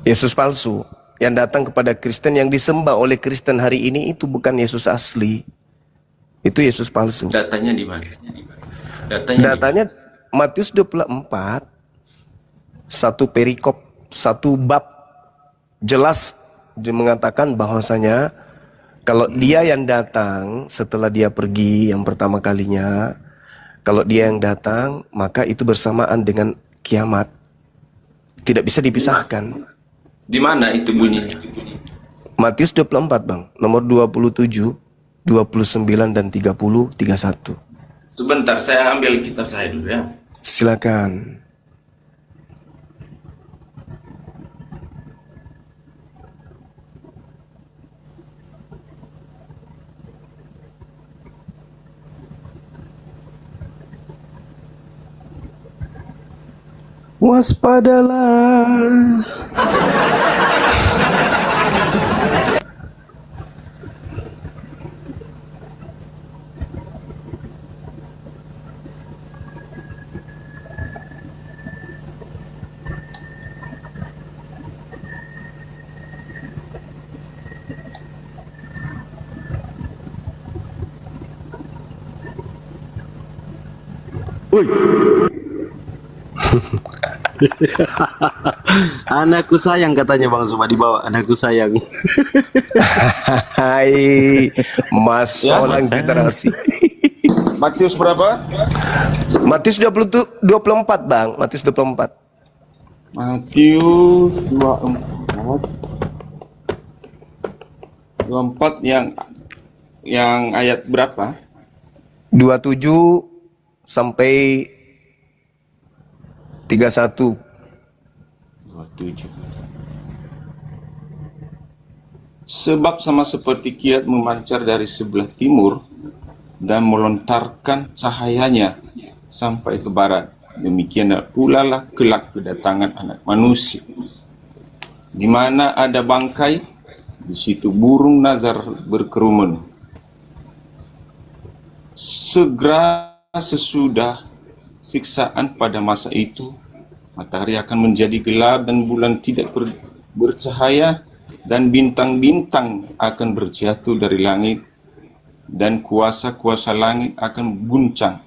Yesus palsu yang datang kepada Kristen, yang disembah oleh Kristen hari ini itu bukan Yesus asli. Itu Yesus palsu. Datanya di mana? Datanya Matius 24, satu perikop, satu bab jelas dia mengatakan bahwasanya kalau dia yang datang setelah dia pergi yang pertama kalinya, kalau dia yang datang maka itu bersamaan dengan kiamat. Tidak bisa dipisahkan. Di mana itu bunyinya? Matius 24 Bang, nomor 27, 29 dan 30, 31. Sebentar, saya ambil kitab saya dulu ya. Silakan. Waspadalah. Anakku sayang katanya Bang Zuma, dibawa anakku sayang. Hai, Mas Solang generasi. Matius berapa? Matius 24 Bang, Matius 24. Matius 24 yang ayat berapa? 27 sampai 31. 27. Sebab sama seperti kilat memancar dari sebelah timur dan melontarkan cahayanya sampai ke barat, demikianlah pula kelak kedatangan Anak Manusia. Di mana ada bangkai, di situ burung nazar berkerumun. Segera sesudah siksaan pada masa itu, matahari akan menjadi gelap dan bulan tidak bercahaya, dan bintang-bintang akan berjatuh dari langit, dan kuasa-kuasa langit akan guncang.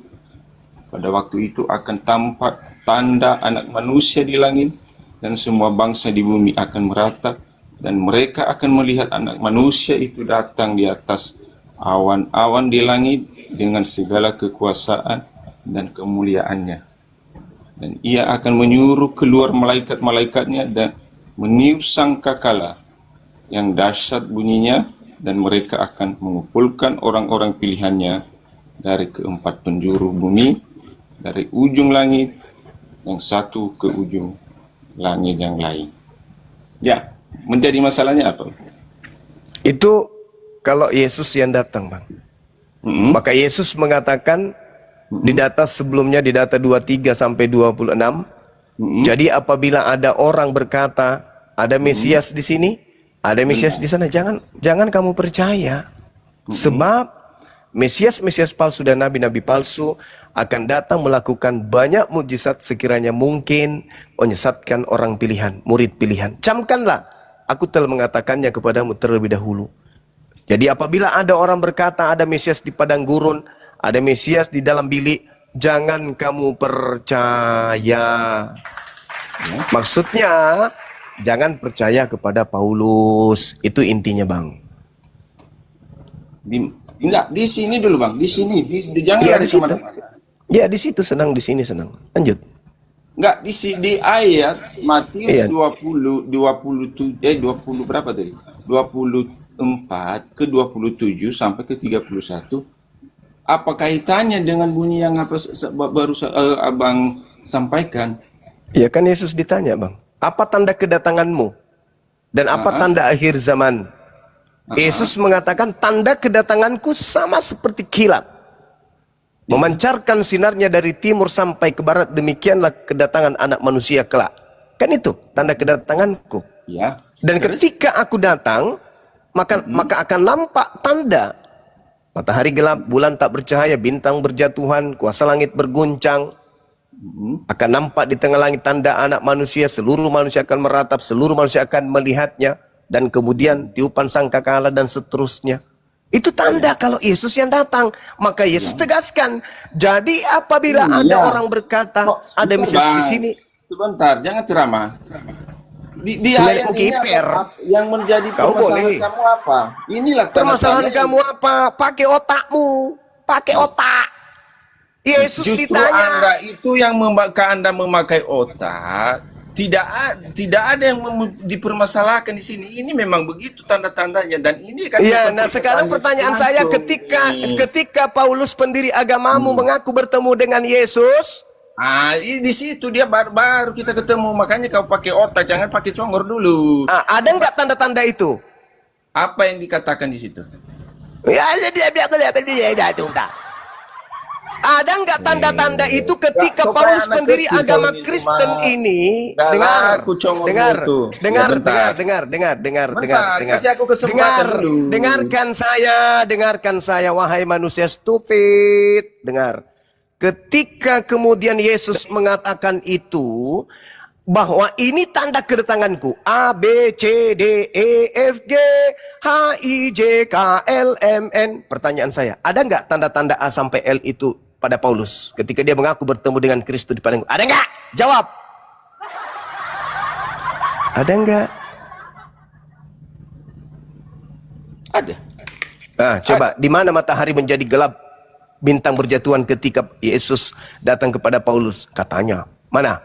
Pada waktu itu akan tampak tanda Anak Manusia di langit, dan semua bangsa di bumi akan meratap, dan mereka akan melihat Anak Manusia itu datang di atas awan-awan di langit dengan segala kekuasaan dan kemuliaannya. Dan ia akan menyuruh keluar malaikat-malaikatnya dan meniup sangkakala yang dahsyat bunyinya, dan mereka akan mengumpulkan orang-orang pilihannya dari keempat penjuru bumi, dari ujung langit yang satu ke ujung langit yang lain. Ya, menjadi masalahnya apa? Itu kalau Yesus yang datang, Bang. Maka Yesus mengatakan di data sebelumnya, di data 23 sampai 26, jadi apabila ada orang berkata ada Mesias di sini, ada Mesias di sana, jangan kamu percaya. Sebab Mesias palsu dan nabi-nabi palsu akan datang melakukan banyak mujizat sekiranya mungkin menyesatkan orang pilihan, murid pilihan. Camkanlah, aku telah mengatakannya kepadamu terlebih dahulu. Jadi apabila ada orang berkata ada Mesias di padang gurun, ada Mesias di dalam bilik, jangan kamu percaya. Maksudnya jangan percaya kepada Paulus. Itu intinya, Bang. Enggak, di sini dulu, Bang. Di sini, jangan Ya, lari di situ. kemana-mana. Ya, di situ senang, di sini senang. Lanjut. Enggak, di ayat Matius Iya. 20 berapa tadi? 24 ke 27 sampai ke 31. Apa kaitannya dengan bunyi yang baru Abang sampaikan? Ya kan Yesus ditanya, Bang. Apa tanda kedatanganmu? Dan apa tanda akhir zaman? Yesus mengatakan tanda kedatanganku sama seperti kilat, memancarkan sinarnya dari timur sampai ke barat, demikianlah kedatangan Anak Manusia kelak. Kan itu tanda kedatanganku. Ya. Dan ketika aku datang, maka akan nampak tanda. Matahari gelap, bulan tak bercahaya, bintang berjatuhan, kuasa langit berguncang. Akan nampak di tengah langit tanda Anak Manusia, seluruh manusia akan meratap, seluruh manusia akan melihatnya. Dan kemudian tiupan sangkakala dan seterusnya. Itu tanda kalau Yesus yang datang. Maka Yesus tegaskan. Jadi apabila ada orang berkata ada Mesias di sini. Sebentar, jangan ceramah. Di ayat ini yang menjadi permasalahan kamu apa? Inilah permasalahan kamu apa? Pakai otakmu. Pakai otak. Yesus justru ditanya. Anda itu yang Anda memakai otak. Tidak ada yang dipermasalahkan di sini. Ini memang begitu tanda-tandanya, dan ini kan. Ya, nah sekarang pertanyaan saya, ketika Paulus pendiri agamamu mengaku bertemu dengan Yesus, di situ dia baru kita ketemu. Makanya kau pakai otak, jangan pakai congor dulu. ada nggak tanda-tanda itu? Apa yang dikatakan di situ? Ada nggak tanda-tanda itu ketika Paulus pendiri agama Kristen ini? Dengar. Kasih aku kesempatan dulu. Dengarkan saya, wahai manusia stupid. Dengar. Ketika kemudian Yesus mengatakan itu, bahwa ini tanda kedatanganku, A, B, C, D, E, F, G, H, I, J, K, L, M, N. Pertanyaan saya, ada nggak tanda-tanda A sampai L itu pada Paulus ketika dia mengaku bertemu dengan Kristus di padang? Ada nggak? Jawab. Ada nggak? Ada. Nah, coba di mana matahari menjadi gelap, bintang berjatuhan ketika Yesus datang kepada Paulus? Katanya mana?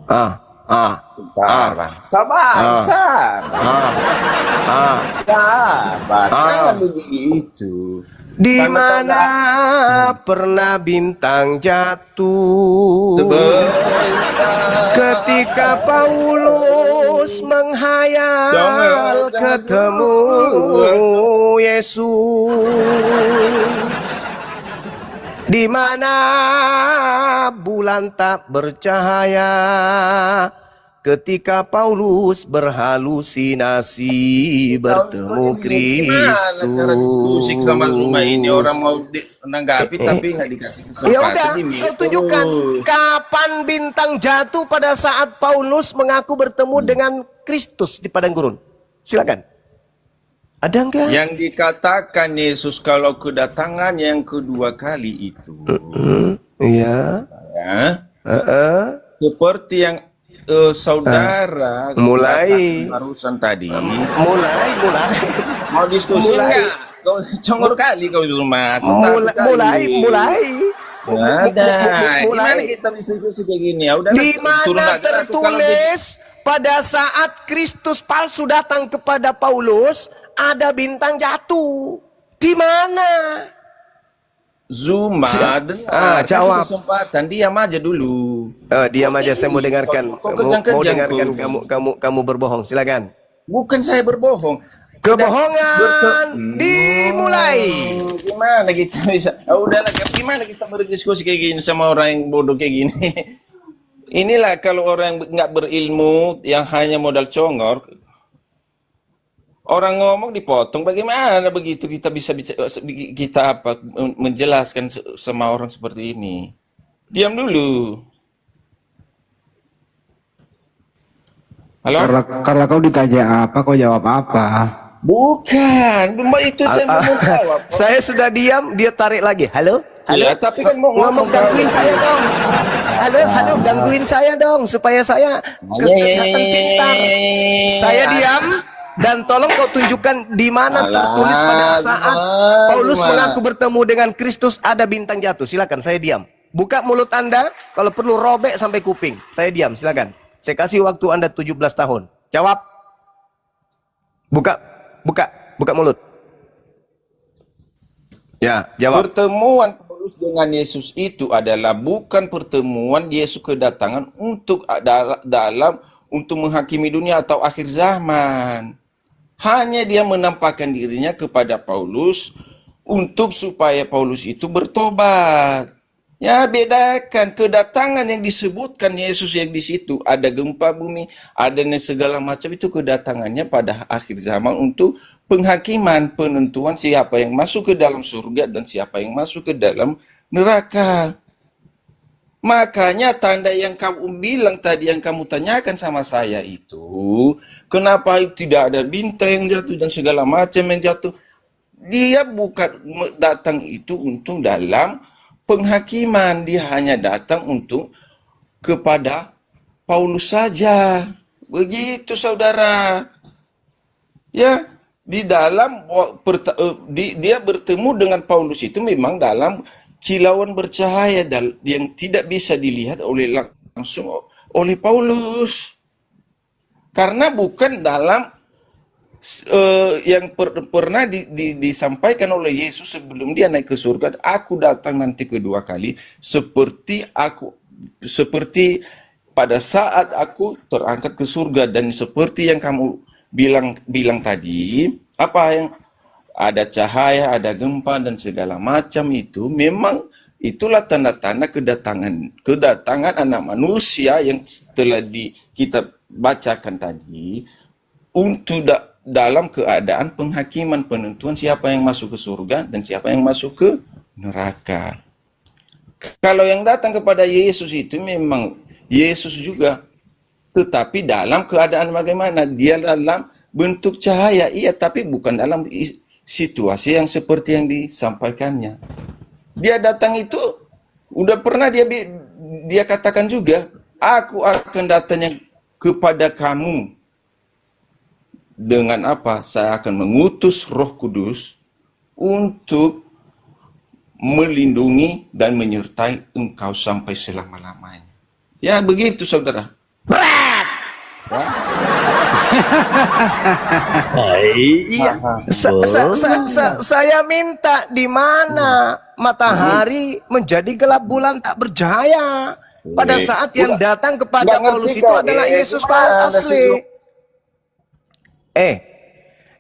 Ah, ah, Bentar, ah, Bang. Sabar, ah, sabar. ah. Sabar, jangan Ah. begitu. Di Karena kau mana nggak pernah bintang jatuh sebentar. ketika Paulus menghayal Jangan ketemu dulu. Yesus. Di mana bulan tak bercahaya ketika Paulus berhalusinasi bertemu Gimana cara diskusi sama Zuma ini? Kristus. Orang mau menanggapi tapi nggak dikasih Ya kesempatan. udah, Ini kau tunjukkan kapan bintang jatuh pada saat Paulus mengaku bertemu dengan Kristus di padang gurun. Silakan. Ada enggak? yang dikatakan Yesus kalau kedatangan yang kedua kali itu, Iya. ya, Heeh. seperti yang saudara Mulai. katakan barusan tadi. Mulai. Mau diskusi Mulai. enggak? Kau congor kali kau Zuma. Mulai. Ada. Gimana Mulai. kita bisa diskusi kayak gini? Ya udah. Di turun mana aja lah. Aku kalau tertulis pada saat Kristus palsu datang kepada Paulus ada bintang jatuh. Di mana? Zuma, Ah, kasih jawab. kesempatan, diam aja dulu. Diam aja, saya mau dengarkan. Kau Mau kejang-kejang dengarkan kau. kamu berbohong. Silakan. Bukan saya berbohong. Kebohongan dimulai. Gimana kita bisa? Udahlah, gimana kita berdiskusi kayak gini sama orang yang bodoh kayak gini? Inilah kalau orang yang nggak berilmu, yang hanya modal congor, orang ngomong dipotong. Bagaimana begitu kita bisa kita apa menjelaskan sama orang seperti ini? Diam dulu. Halo? Karena kau dikaji apa, kau jawab apa? Bukan, itu saya mau jawab. Saya sudah diam, dia tarik lagi. Halo? Ya, tapi kan mau Ngomong gangguin saya dong. Halo, gangguin saya dong supaya saya kelihatan pintar. Saya diam dan tolong kau tunjukkan di mana tertulis pada saat Paulus mengaku bertemu dengan Kristus ada bintang jatuh. Silakan, saya diam. Buka mulut Anda, kalau perlu robek sampai kuping. Saya diam, silakan. Saya kasih waktu Anda 17 tahun. Jawab. Buka mulut. Ya, jawab. Pertemuan Paulus dengan Yesus itu adalah bukan pertemuan Yesus kedatangan untuk untuk menghakimi dunia atau akhir zaman. Hanya dia menampakkan dirinya kepada Paulus untuk supaya Paulus itu bertobat. Ya, bedakan kedatangan yang disebutkan Yesus yang di situ ada gempa bumi, ada segala macam, itu kedatangannya pada akhir zaman untuk penghakiman, penentuan siapa yang masuk ke dalam surga dan siapa yang masuk ke dalam neraka. Makanya tanda yang kamu bilang tadi, yang kamu tanyakan sama saya itu, kenapa tidak ada bintang yang jatuh dan segala macam yang jatuh? Dia bukan datang itu untuk dalam penghakiman, dia hanya datang untuk kepada Paulus saja. Begitu saudara. Ya, di dalam dia bertemu dengan Paulus itu memang dalam kilauan bercahaya yang tidak bisa dilihat langsung oleh Paulus. Karena bukan dalam yang pernah disampaikan oleh Yesus sebelum dia naik ke surga, aku datang nanti kedua kali seperti pada saat aku terangkat ke surga. Dan seperti yang kamu bilang tadi, apa yang ada cahaya, ada gempa dan segala macam, itu memang itulah tanda-tanda kedatangan anak manusia yang telah kita bacakan tadi, untuk dalam keadaan penghakiman, penentuan siapa yang masuk ke surga dan siapa yang masuk ke neraka. Kalau yang datang kepada Yesus itu memang Yesus juga, tetapi dalam keadaan bagaimana? Dia dalam bentuk cahaya, iya, tapi bukan dalam situasi yang seperti yang disampaikannya. Dia datang itu udah pernah dia katakan juga, aku akan datang kepada kamu. Dengan apa? Saya akan mengutus Roh Kudus untuk melindungi dan menyertai engkau sampai selama-lamanya. Ya, begitu saudara. Berat. Iya. Saya minta di mana matahari menjadi gelap, bulan tak bercahaya. Pada saat yang datang kepada Paulus itu adalah Yesus asli.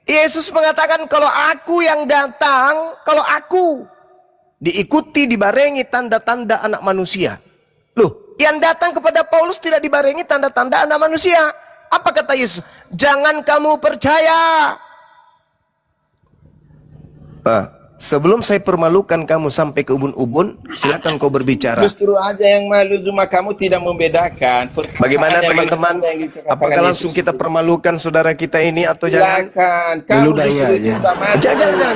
Yesus mengatakan kalau aku yang datang, kalau aku diikuti dibarengi tanda-tanda anak manusia. Loh, yang datang kepada Paulus tidak dibarengi tanda-tanda anak manusia. Apa kata Yesus? Jangan kamu percaya. Sebelum saya permalukan kamu sampai ke ubun-ubun, silakan kau berbicara. Justru aja yang malu, cuma kamu tidak membedakan. Bagaimana teman-teman? Apakah langsung kita permalukan saudara kita ini atau jangan? Kamu justru tidak malu. Jangan.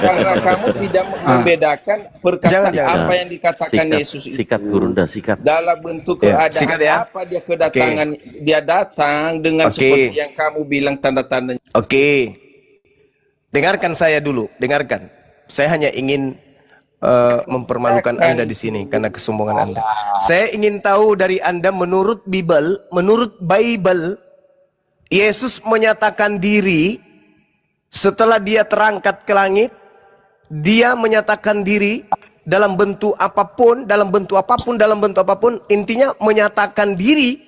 Karena kamu tidak membedakan perkataan apa yang dikatakan Yesus itu. Sikat Gurunda, sikat. Dalam bentuk keadaan apa dia kedatangan, dia datang dengan seperti yang kamu bilang tanda-tandanya. Dengarkan saya dulu, dengarkan. Saya hanya ingin mempermalukan Anda di sini karena kesombongan Anda. Saya ingin tahu dari Anda menurut Bible, Yesus menyatakan diri setelah dia terangkat ke langit. Dia menyatakan diri dalam bentuk apapun, intinya menyatakan diri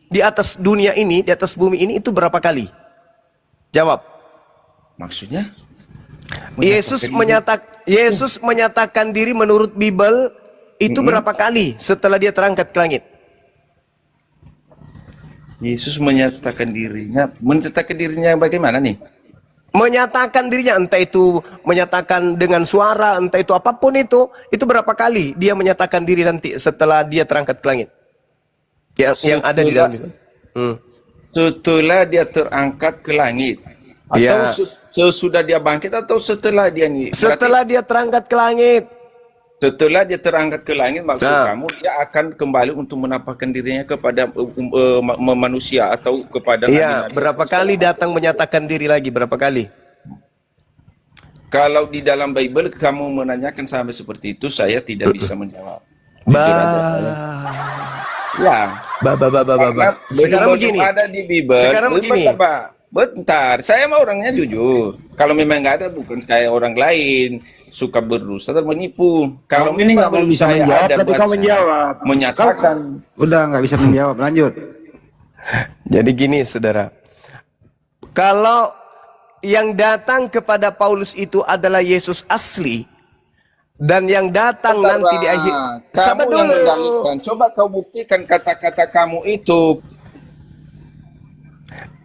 di atas dunia ini, di atas bumi ini itu berapa kali? Jawab. Maksudnya? Yesus menyatakan diri menurut Bible itu berapa kali setelah dia terangkat ke langit? Yesus menyatakan dirinya bagaimana nih? Menyatakan dirinya, entah itu menyatakan dengan suara, entah itu apapun itu berapa kali dia menyatakan diri nanti setelah dia terangkat ke langit? Yang ada di dalam Bible. Setelah dia terangkat ke langit. Atau sesudah dia bangkit atau setelah dia nih? Setelah dia terangkat ke langit. Setelah dia terangkat ke langit, maksud kamu dia akan kembali untuk menampakkan dirinya kepada manusia atau kepada nabi-nabi. Berapa kali datang menyatakan diri lagi? Berapa kali? Kalau di dalam Bible kamu menanyakan sampai seperti itu, saya tidak bisa menjawab. Sekarang begini. Ada di Bible. Sekarang begini. Bentar, saya mah orangnya jujur. Kalau memang nggak ada, bukan kayak orang lain suka berdusta atau menipu. Kalau ini nggak mau bisa menjawab, tapi kau menjawab. Menyatakan. Udah nggak bisa menjawab, lanjut. Jadi gini, saudara. Kalau yang datang kepada Paulus itu adalah Yesus asli, dan yang datang nanti di akhir. Kamu yang mendalilkan. Coba kau buktikan kata-kata kamu itu.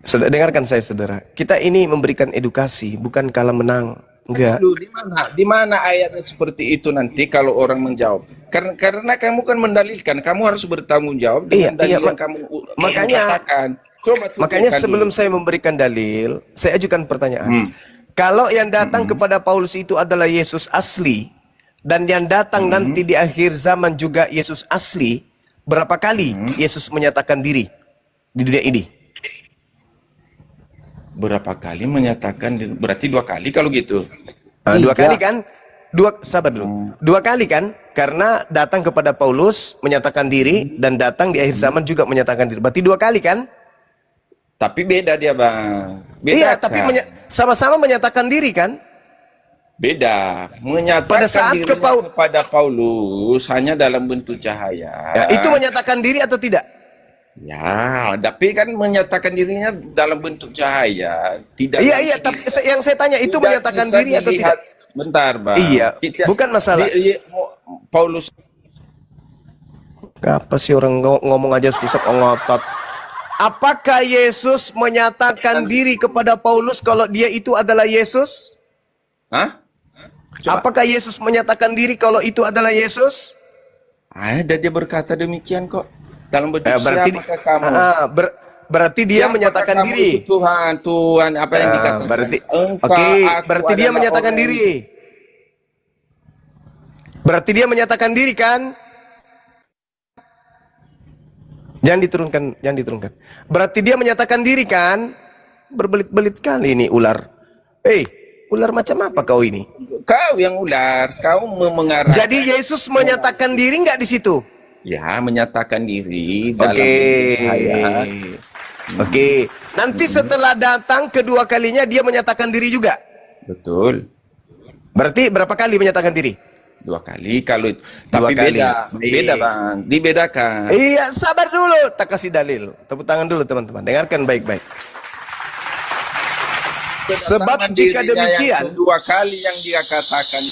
Saudara, dengarkan saya, saudara. Kita ini memberikan edukasi, bukan kalah menang. Enggak. Di mana ayatnya seperti itu nanti kalau orang menjawab? Karena kamu kan mendalilkan, kamu harus bertanggung jawab dengan dalil yang kamu katakan. Makanya sebelum saya memberikan dalil, saya ajukan pertanyaan. Kalau yang datang kepada Paulus itu adalah Yesus asli, dan yang datang nanti di akhir zaman juga Yesus asli, berapa kali Yesus menyatakan diri di dunia ini? Berapa kali menyatakan, berarti 2 kali kalau gitu. 2 kali kan? Sabar dulu. 2 kali kan? Karena datang kepada Paulus menyatakan diri, dan datang di akhir zaman juga menyatakan diri. Berarti 2 kali kan? Tapi beda dia, Bang. Iya, tapi sama-sama menyatakan diri kan? Beda. Menyatakan diri kepada Paulus hanya dalam bentuk cahaya. Itu menyatakan diri atau tidak? Ya, tapi kan menyatakan dirinya dalam bentuk cahaya, tidak. Iya, tapi yang saya tanya itu menyatakan diri atau tidak? Bentar, Bang. Iya, bukan masalah. Paulus. Apa sih orang ngomong aja susah ngotot. Apakah Yesus menyatakan diri kepada Paulus kalau dia itu adalah Yesus? Hah? Apakah Yesus menyatakan diri kalau itu adalah Yesus? Ada, dia berkata demikian kok. Dalam bentuk siapakah kamu? Berarti dia menyatakan diri. Tuhan, apa yang dikatakan? Berarti dia menyatakan diri. Berarti dia menyatakan diri kan? Jangan diturunkan. Berarti dia menyatakan diri kan? Berbelit-belit kali ini ular. Ular macam apa kau ini? Kau yang ular, kau mengarah. Jadi Yesus menyatakan diri nggak di situ? Ya, menyatakan diri dalam Oke. hayat. Oke. Nanti setelah datang kedua kalinya dia menyatakan diri juga. Betul. Berarti berapa kali menyatakan diri? 2 kali kalau itu. Dua Tapi kali. beda. Beda, Bang. Dibedakan. Iya, sabar dulu. Tak kasih dalil. Tepuk tangan dulu teman-teman. Dengarkan baik-baik. Sebab Kedatangan jika dirinya demikian, yang 2 kali yang dia katakan.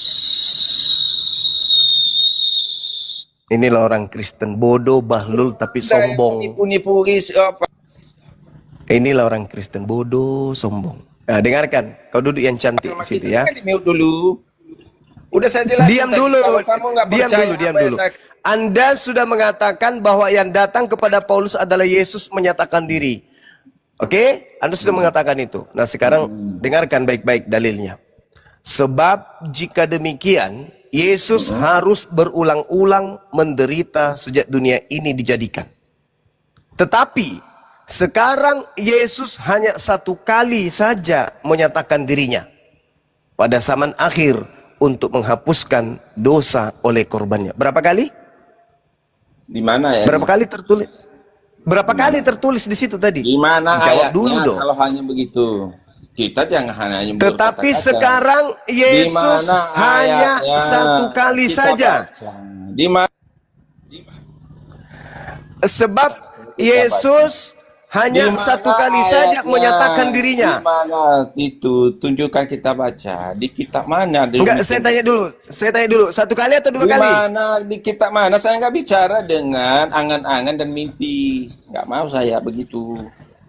inilah orang Kristen bodoh, bahlul tapi sombong. Nipu-nipu apa? Inilah orang Kristen bodoh, sombong. Nah, dengarkan. Kau duduk yang cantik di situ ya. Di-mute dulu. Udah saya jelasin. Diam tadi, dulu. kalau kamu nggak Diam percaya dulu, diam apa yang dulu. saya- Anda sudah mengatakan bahwa yang datang kepada Paulus adalah Yesus menyatakan diri. Oke? Anda sudah mengatakan itu. Nah, sekarang dengarkan baik-baik dalilnya. Sebab jika demikian, Yesus harus berulang-ulang menderita sejak dunia ini dijadikan. Tetapi sekarang Yesus hanya 1 kali saja menyatakan dirinya pada zaman akhir untuk menghapuskan dosa oleh korbannya. Berapa kali? Di mana ya? Berapa kali tertulis? Berapa kali tertulis di situ tadi? Di mana Jawab ayatnya dulu dong. kalau hanya begitu? Kita jangan hanya Tetapi berkata-kata. sekarang Yesus Di mana hanya ayatnya? 1 kali Kita saja. baca. Di mana? Sebab Yesus hanya Di mana 1 kali saja ayatnya? menyatakan dirinya. Di mana itu? Tunjukkan kita baca. Di kitab mana? Enggak, saya tanya dulu. Saya tanya dulu. 1 kali atau 2 Di kali? mana? Di kitab mana? Saya nggak bicara dengan angan-angan dan mimpi. Nggak mau saya begitu.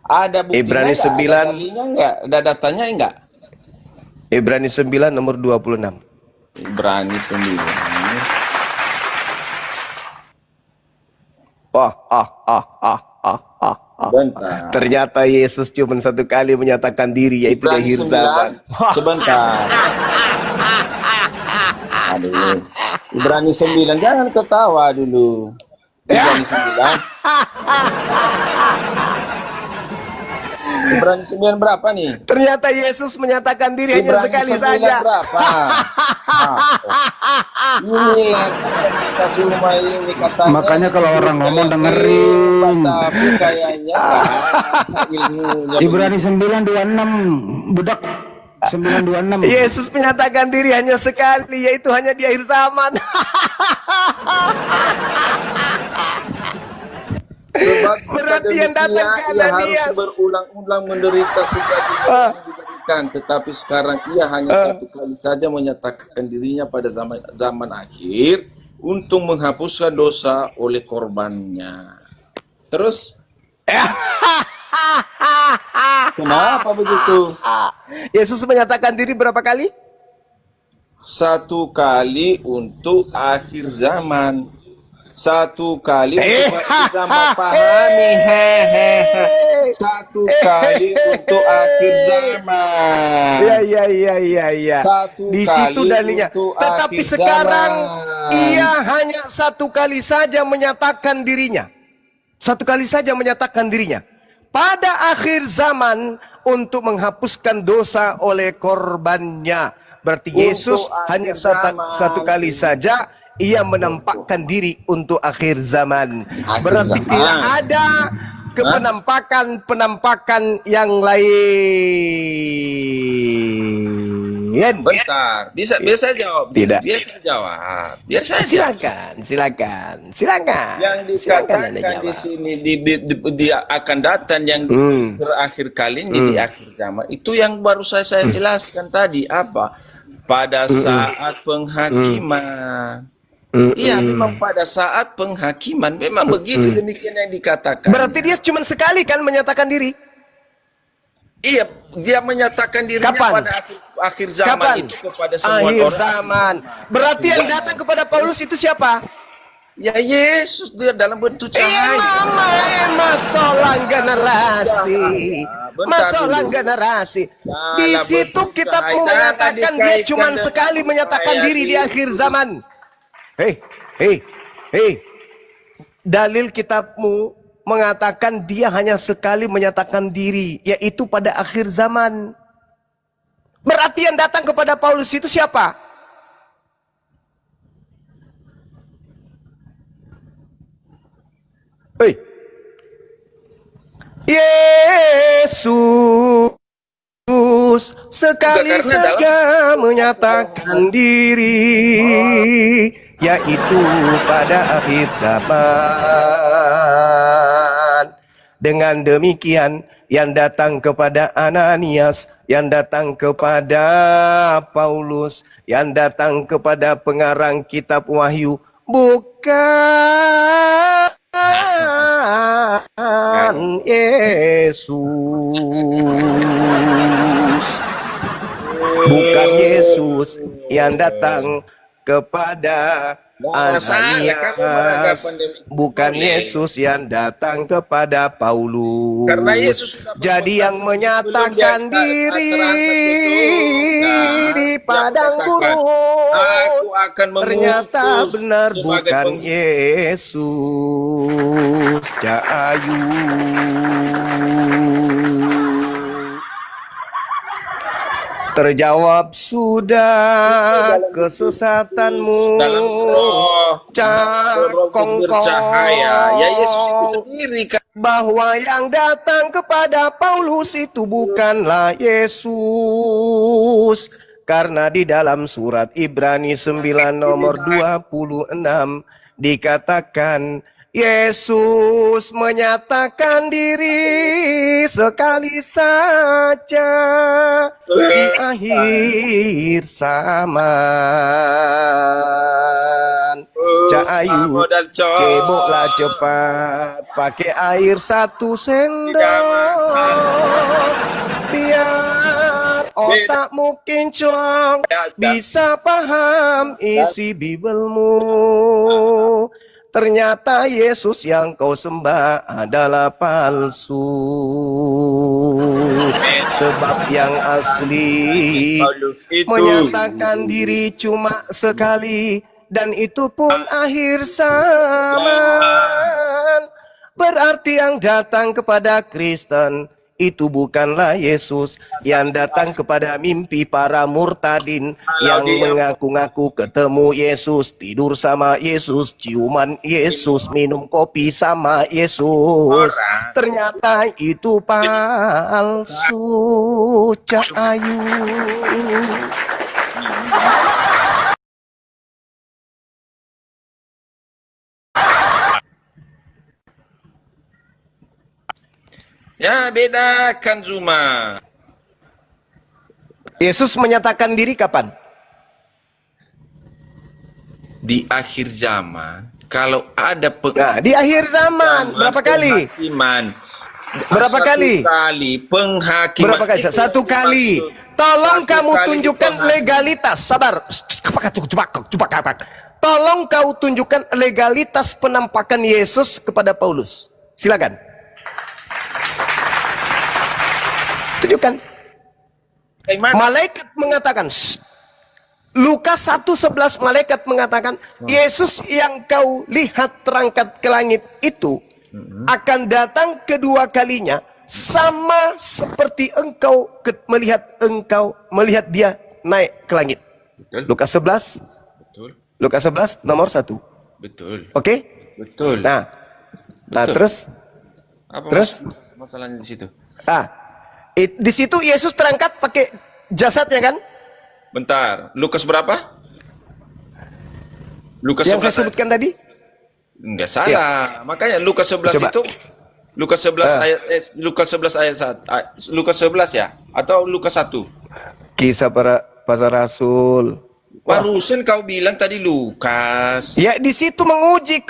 Ada buktinya Ibrani nggak? 9. Ada dalilnya nggak? Ada datanya enggak? Ibrani 9 nomor 26. Ibrani 9. Bentar. Ternyata Yesus cuma 1 kali menyatakan diri, yaitu di Ibrani akhir 9. zaman. Sebentar. Aduh. Ibrani 9. Jangan ketawa dulu. Ibrani 9. Ibrani 9 berapa nih? Ternyata Yesus menyatakan diri hanya Ibrani sekali 9 saja. berapa? Inilah kita semua ini katanya. Makanya kalau orang ngomong dengerin. Tapi kayaknya ilmunya Ibrani 9:26 budak 9:26. Yesus menyatakan diri hanya sekali, yaitu hanya di akhir zaman. Sebab Berarti yang datang ke ia harus Ananias. berulang-ulang menderita sejak dunia dijadikan, tetapi sekarang ia hanya 1 kali saja menyatakan dirinya pada zaman akhir untuk menghapuskan dosa oleh korbannya. Terus kenapa begitu? Yesus menyatakan diri berapa kali? 1 kali untuk akhir zaman. 1 kali untuk akhir zaman. Pahami. 1 kali untuk akhir zaman. Ya. Satu Di situ kali dalilnya. untuk Tetapi akhir sekarang zaman. ia hanya 1 kali saja menyatakan dirinya. 1 kali saja menyatakan dirinya. Pada akhir zaman untuk menghapuskan dosa oleh korbannya. Berarti Yesus Untuk hanya akhir 1 kali saja ia menampakkan diri untuk akhir zaman. Akhir Berarti zaman. tidak ada penampakan yang lain. Bentar, bisa jawab. Tidak. Biasa jawab. Biar saja. Silakan. Yang Silakan Anda dikatakan di jawab. sini dia akan datang yang terakhir kali di akhir zaman. Itu yang baru saya jelaskan tadi apa? Pada saat penghakiman. Iya, memang pada saat penghakiman memang begitu demikian yang dikatakan. Berarti dia cuma sekali kan menyatakan diri. Iya, dia menyatakan dirinya Kapan? pada akhir zaman Kapan? itu kepada semua Akhir orang. zaman. Berarti yang datang kepada Paulus itu siapa? Ya Yesus dia dalam bentuk cahaya. Masalah generasi. Bentar Masalah dulu. generasi. Dalam Di situ bentuk kitabmu cahaya. mengatakan Jangan dia dikaitkan cuma dengan sekali menyatakan cahaya diri di itu. akhir zaman. Hei. Dalil kitabmu mengatakan dia hanya sekali menyatakan diri, yaitu pada akhir zaman. Berarti yang datang kepada Paulus itu siapa? Hei. Yesus sekali saja menyatakan diri, yaitu pada akhir zaman. Dengan demikian, yang datang kepada Ananias, yang datang kepada Paulus, yang datang kepada pengarang kitab Wahyu, bukan Yesus. Bukan Yesus yang datang kepada Ananias, bukan Yesus yang datang kepada Paulus. Karena Yesus sudah jadi yang menyatakan diri di padang gurun, aku akan ternyata benar bukan Yesus. Cahayu. Terjawab sudah kesesatanmu, dalam roh cakong bercahaya. Ya Yesus itu sendiri kan. Bahwa yang datang kepada Paulus itu bukanlah Yesus. Karena di dalam surat Ibrani 9 nomor 26 dikatakan Yesus menyatakan diri sekali saja di akhir zaman. Cahayu, ceboklah cepat, pakai air 1 sendok, biar otakmu kinclong, bisa paham isi Bibelmu. Ternyata Yesus yang kau sembah adalah palsu. Sebab yang asli menyatakan diri cuma sekali, dan itu pun akhir zaman. Berarti yang datang kepada Kristen itu bukanlah Yesus, yang datang kepada mimpi para murtadin yang mengaku-ngaku ketemu Yesus, tidur sama Yesus, ciuman Yesus, minum kopi sama Yesus. Ternyata itu palsu. Cahayu. Ya, bedakan Zuma. Yesus menyatakan diri kapan? Di akhir zaman. Kalau ada Nah, di akhir zaman berapa kali? Berapa kali? Penghakiman. Berapa kali? 1 kali. Tolong kamu tunjukkan legalitas. Sabar. Tolong kau tunjukkan legalitas penampakan Yesus kepada Paulus. Silakan. Tunjukkan. Malaikat mengatakan, Lukas 1:11 malaikat mengatakan, Yesus yang kau lihat terangkat ke langit itu akan datang kedua kalinya sama seperti engkau melihat dia naik ke langit. Betul. Lukas 11. Betul. Lukas 11 nomor 1. Betul. Oke? Betul. Nah, Betul. terus Apa terus masalahnya di situ? Di situ Yesus terangkat pakai jasadnya kan? Bentar, Lukas berapa? Lukas Yang 11 saya sebutkan tadi? Enggak salah. Makanya Lukas 11 Coba. itu Lukas 11 Lukas 11 ayat 1. Lukas 11 ya? Atau Lukas 1? Kisah para Rasul. Barusan kau bilang tadi Lukas. Ya, di situ menguji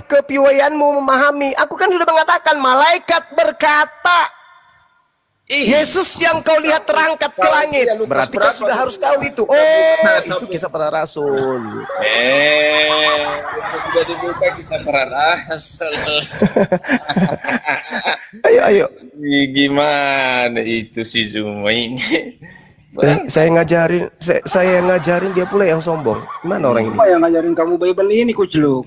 kepiawaianmu memahami. Aku kan sudah mengatakan malaikat berkata, Yesus yang kau lihat terangkat ke langit. Berarti kau sudah harus tahu itu. Itu kisah para rasul. Sudah dibuka kisah para rasul. Ayo. Gimana itu si Zuma ini? Saya ngajarin dia pula yang sombong. Gimana orang ini? Siapa yang ngajarin kamu Bible ini, kucluk?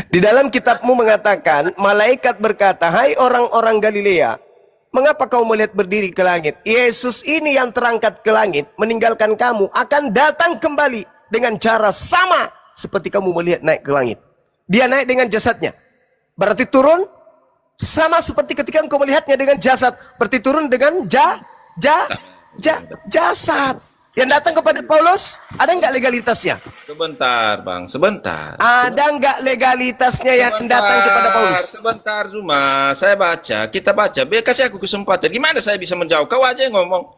Di dalam kitabmu mengatakan, malaikat berkata, hai orang-orang Galilea, mengapa kau melihat berdiri ke langit? Yesus ini yang terangkat ke langit, meninggalkan kamu, akan datang kembali dengan cara sama seperti kamu melihat naik ke langit. Dia naik dengan jasadnya. Berarti turun sama seperti ketika engkau melihatnya dengan jasad. Berarti turun dengan jasad. Yang datang kepada Paulus, ada nggak legalitasnya? Sebentar, Bang, sebentar. Ada nggak legalitasnya yang datang kepada Paulus? Sebentar, Zuma. Saya baca, kita baca. Biar kasih aku kesempatan. Gimana saya bisa menjawab? Kau aja yang ngomong.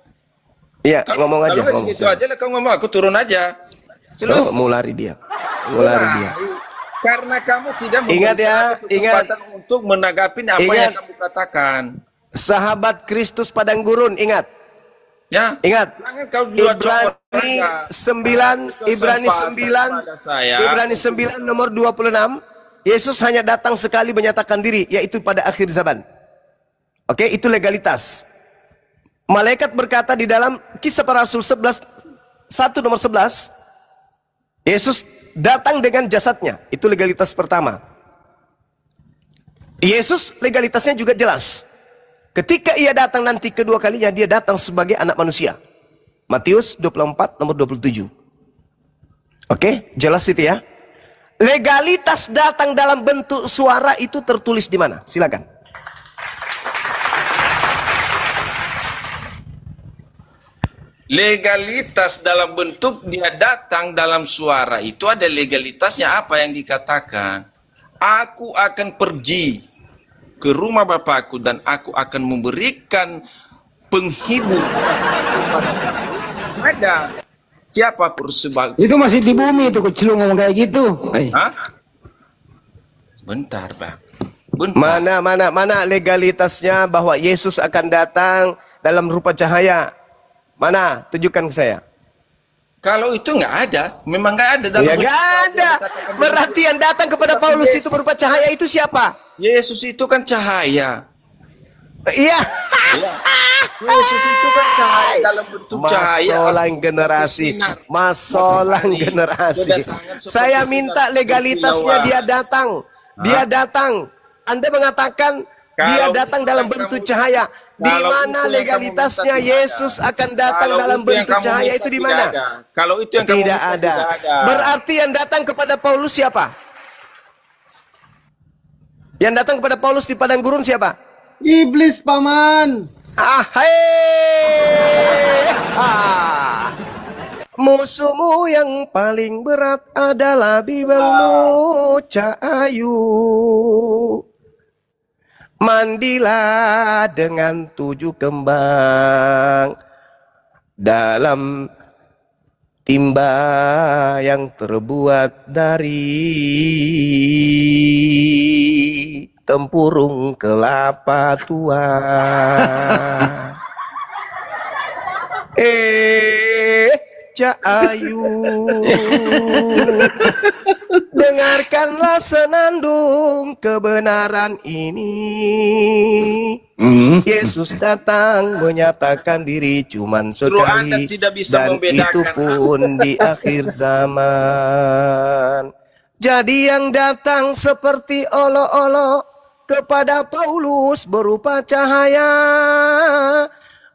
Iya, ngomong aja. Kalau gitu aja lah kau ngomong, aku turun aja. Selesai. Mau lari dia. Mau lari dia. Karena kamu tidak Ingat ya, kesempatan untuk menanggapi apa yang kamu katakan. Sahabat Kristus padang gurun, ingat. Ya, ingat. Kau Ibrani 9 nomor 26. Yesus hanya datang sekali menyatakan diri, yaitu pada akhir zaman. Oke, itu legalitas. Malaikat berkata di dalam Kisah Para Rasul 1 nomor 11, Yesus datang dengan jasadnya. Itu legalitas pertama. Yesus legalitasnya juga jelas. Ketika ia datang nanti kedua kalinya, dia datang sebagai anak manusia. Matius 24 nomor 27. Oke, jelas itu ya. Legalitas datang dalam bentuk suara itu tertulis di mana? Silakan. Legalitas dalam bentuk dia datang dalam suara itu ada legalitasnya. Apa yang dikatakan? Aku akan pergi ke rumah Bapakku dan aku akan memberikan penghibur. Ada siapa persebab? Itu masih di bumi itu kecil ngomong kayak gitu. Hah? Bentar, Bang. Bentar. Mana legalitasnya bahwa Yesus akan datang dalam rupa cahaya? Mana? Tunjukkan ke saya. Kalau itu nggak ada, memang nggak ada. Ya nggak ada. Berarti yang datang kepada Paulus itu berupa cahaya itu siapa? Yesus itu kan cahaya. Iya. Yesus itu kan cahaya dalam bentuk cahaya. Masolang generasi. Masolang generasi. Saya minta legalitasnya dia datang. Dia datang. Anda mengatakan dia datang dalam bentuk cahaya. Di mana legalitasnya Yesus akan datang dalam bentuk cahaya itu di mana? Kalau itu yang kamu tidak ada. Berarti yang datang kepada Paulus siapa? Yang datang kepada Paulus di padang gurun siapa? Iblis, Paman. Musuhmu yang paling berat adalah bibelmu, Cahayu. Mandilah dengan 7 kembang dalam timba yang terbuat dari tempurung kelapa tua. Cahayu, dengarkanlah senandung kebenaran ini. Yesus datang menyatakan diri cuman sekali, dan itu pun di akhir zaman. Jadi yang datang seperti olok-olok kepada Paulus berupa cahaya,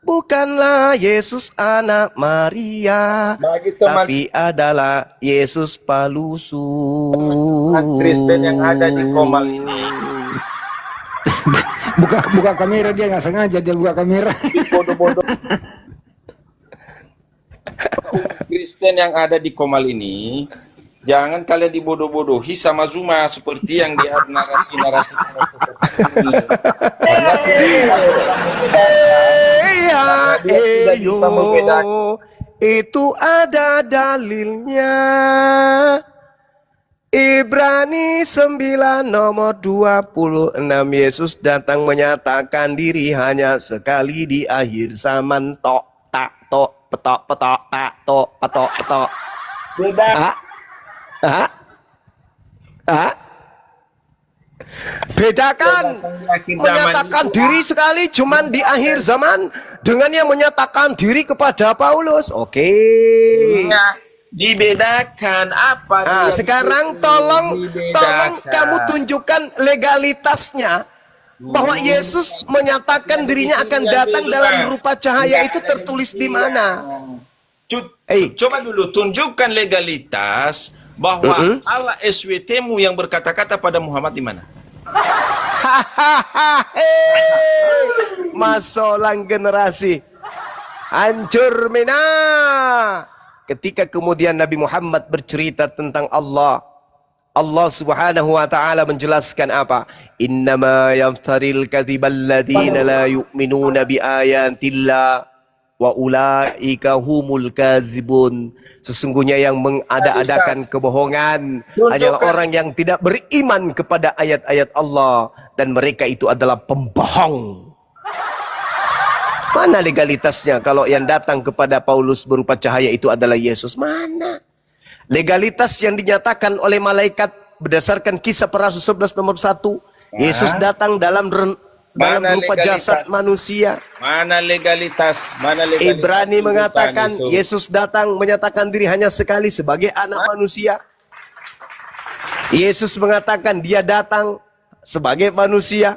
bukanlah Yesus anak Maria, tapi adalah Yesus palsu. Kristen yang ada di Komal ini. Buka kamera, dia nggak sengaja dia buka kamera. Bodoh-bodoh. Kristen yang ada di Komal ini, jangan kalian dibodoh-bodohi sama Zuma seperti yang dia narasi-narasi. Itu ada dalilnya. Ibrani 9 nomor 26, Yesus datang menyatakan diri hanya sekali di akhir zaman. Tok tak tok petok petok tak tok petok petok. Beda. Bedakan menyatakan diri sekali cuman di akhir zaman dengan yang menyatakan diri kepada Paulus. Oke. Dibedakan apa? Sekarang tolong kamu tunjukkan legalitasnya bahwa Yesus menyatakan dirinya akan datang dalam rupa cahaya. Itu tertulis di mana? Coba dulu tunjukkan legalitas bahwa Allah SWT-mu yang berkata-kata pada Muhammad di mana? Masolang generasi hancur mina. Ketika kemudian Nabi Muhammad bercerita tentang Allah, Allah Subhanahu wa taala menjelaskan apa? Innama yaftaril kadzibal ladzina la yu'minuna bi ayatillah wa ulaika humul kazibun. Sesungguhnya yang mengada-adakan kebohongan hanyalah orang yang tidak beriman kepada ayat-ayat Allah, dan mereka itu adalah pembohong. Mana legalitasnya kalau yang datang kepada Paulus berupa cahaya itu adalah Yesus? Mana legalitas yang dinyatakan oleh malaikat berdasarkan Kisah Para Rasul 11 nomor 1? Yesus datang dalam berupa jasad manusia. Mana legalitas? Ibrani mengatakan Yesus datang menyatakan diri hanya sekali sebagai anak manusia. Yesus mengatakan dia datang sebagai manusia.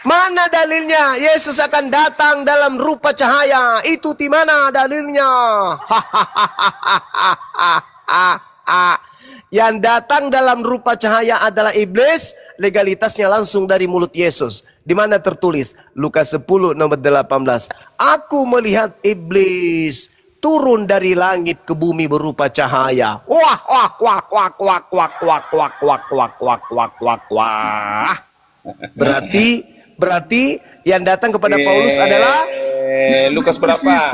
Mana dalilnya Yesus akan datang dalam rupa cahaya? Itu di mana dalilnya? Yang datang dalam rupa cahaya adalah iblis, legalitasnya langsung dari mulut Yesus. Di mana tertulis? Lukas 10 nomor 18. Aku melihat iblis turun dari langit ke bumi berupa cahaya. Wah, wah, wah, wah, wah, wah, wah, wah, wah, wah, wah, wah, wah, wah. Berarti yang datang kepada Paulus adalah Lukas berapa?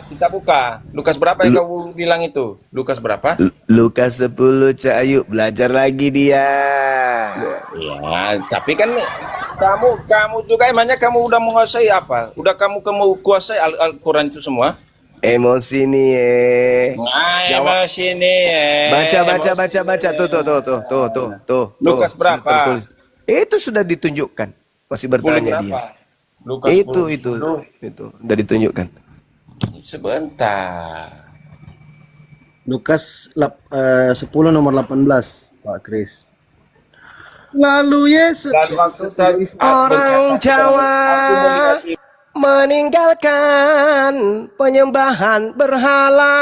Kita buka. Lukas berapa yang kau bilang itu? Lukas berapa? Lukas 10, Cahayu. Belajar lagi dia. Ya, tapi kan kamu juga emangnya kamu udah menguasai apa? Udah kamu kuasai Al-Quran itu semua? Emosi nih Emosi nih Baca. Tuh. Lukas berapa? Itu sudah ditunjukkan. Masih bertanya dia. Lukas itu udah ditunjukkan. Sebentar. Lukas 10 nomor 18, Pak Kris. Lalu Yesus Orang Jawa meninggalkan penyembahan berhala,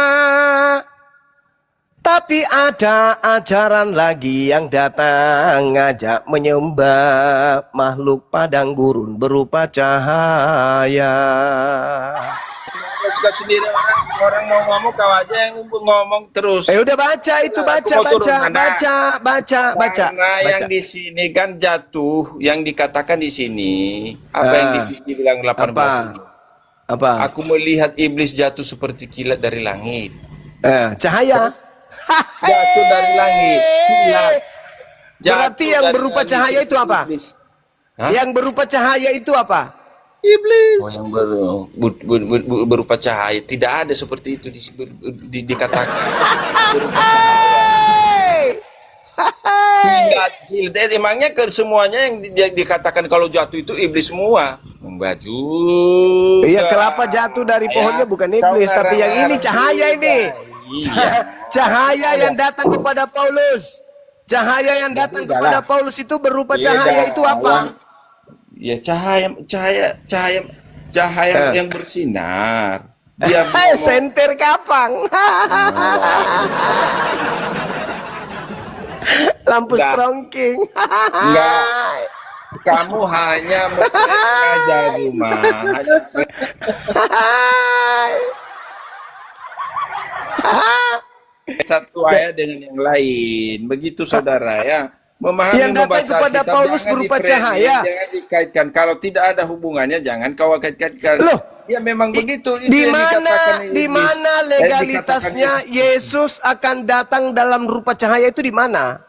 tapi ada ajaran lagi yang datang ngajak menyembah makhluk padang gurun berupa cahaya. Suka sendiri orang mau ngomong, kau aja yang ngomong terus. Udah baca itu, baca. Karena yang di sini kan jatuh, yang dikatakan di sini apa yang dibilang 18 apa? Aku melihat iblis jatuh seperti kilat dari langit. Cahaya. Jatuh dari langit. Berarti yang berupa cahaya itu apa? Yang berupa cahaya itu apa? iblis. Yang berupa cahaya. Tidak ada seperti itu dikatakan. Emangnya ke semuanya yang dikatakan kalau jatuh itu iblis semua? Baju. Iya, kelapa jatuh dari pohonnya bukan iblis, tapi yang ini cahaya ini. Cahaya yang datang kepada Paulus. Cahaya yang datang kepada Paulus itu berupa cahaya itu apa? Ya cahaya yang bersinar. Dia senter kapang. Lampu strongking. Enggak. Kamu hanya saja rumah. Satu ayat dengan yang lain. Begitu saudara ya. Memahami yang datang kepada Paulus berupa cahaya. Jangan dikaitkan. Kalau tidak ada hubungannya, jangan kau kaitkan. Loh, ya memang begitu. Di mana legalitasnya Yesus akan datang dalam rupa cahaya itu di mana?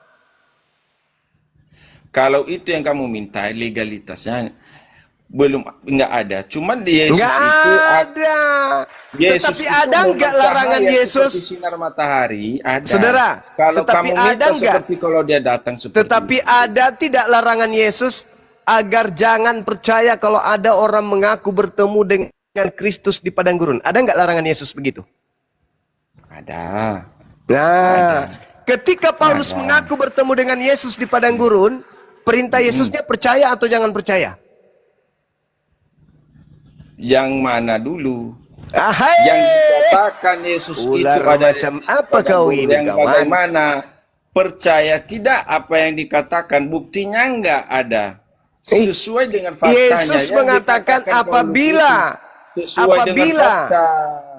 Kalau itu yang kamu minta, legalitasnya nggak ada. Cuman Yesus nggak itu ada. Yesus tetapi ada nggak larangan Yesus? Sinar matahari ada. Saudara, kalau tetapi kamu minta ada nggak? Seperti kalau dia datang seperti tetapi itu. ada tidak larangan Yesus agar jangan percaya kalau ada orang mengaku bertemu dengan Kristus di padang gurun? Ada nggak larangan Yesus begitu? Ada. Nah, ketika Paulus mengaku bertemu dengan Yesus di padang gurun, perintah Yesusnya percaya atau jangan percaya? Yang mana dulu? Yang Ahai. dikatakan Yesus itu Ular ada macam apa kau ini, yang kawan? bagaimana? Percaya tidak apa yang dikatakan, buktinya enggak ada. Sesuai dengan faktanya. Yesus Yang mengatakan dikatakan Paulus apabila itu sesuai dengan fakta.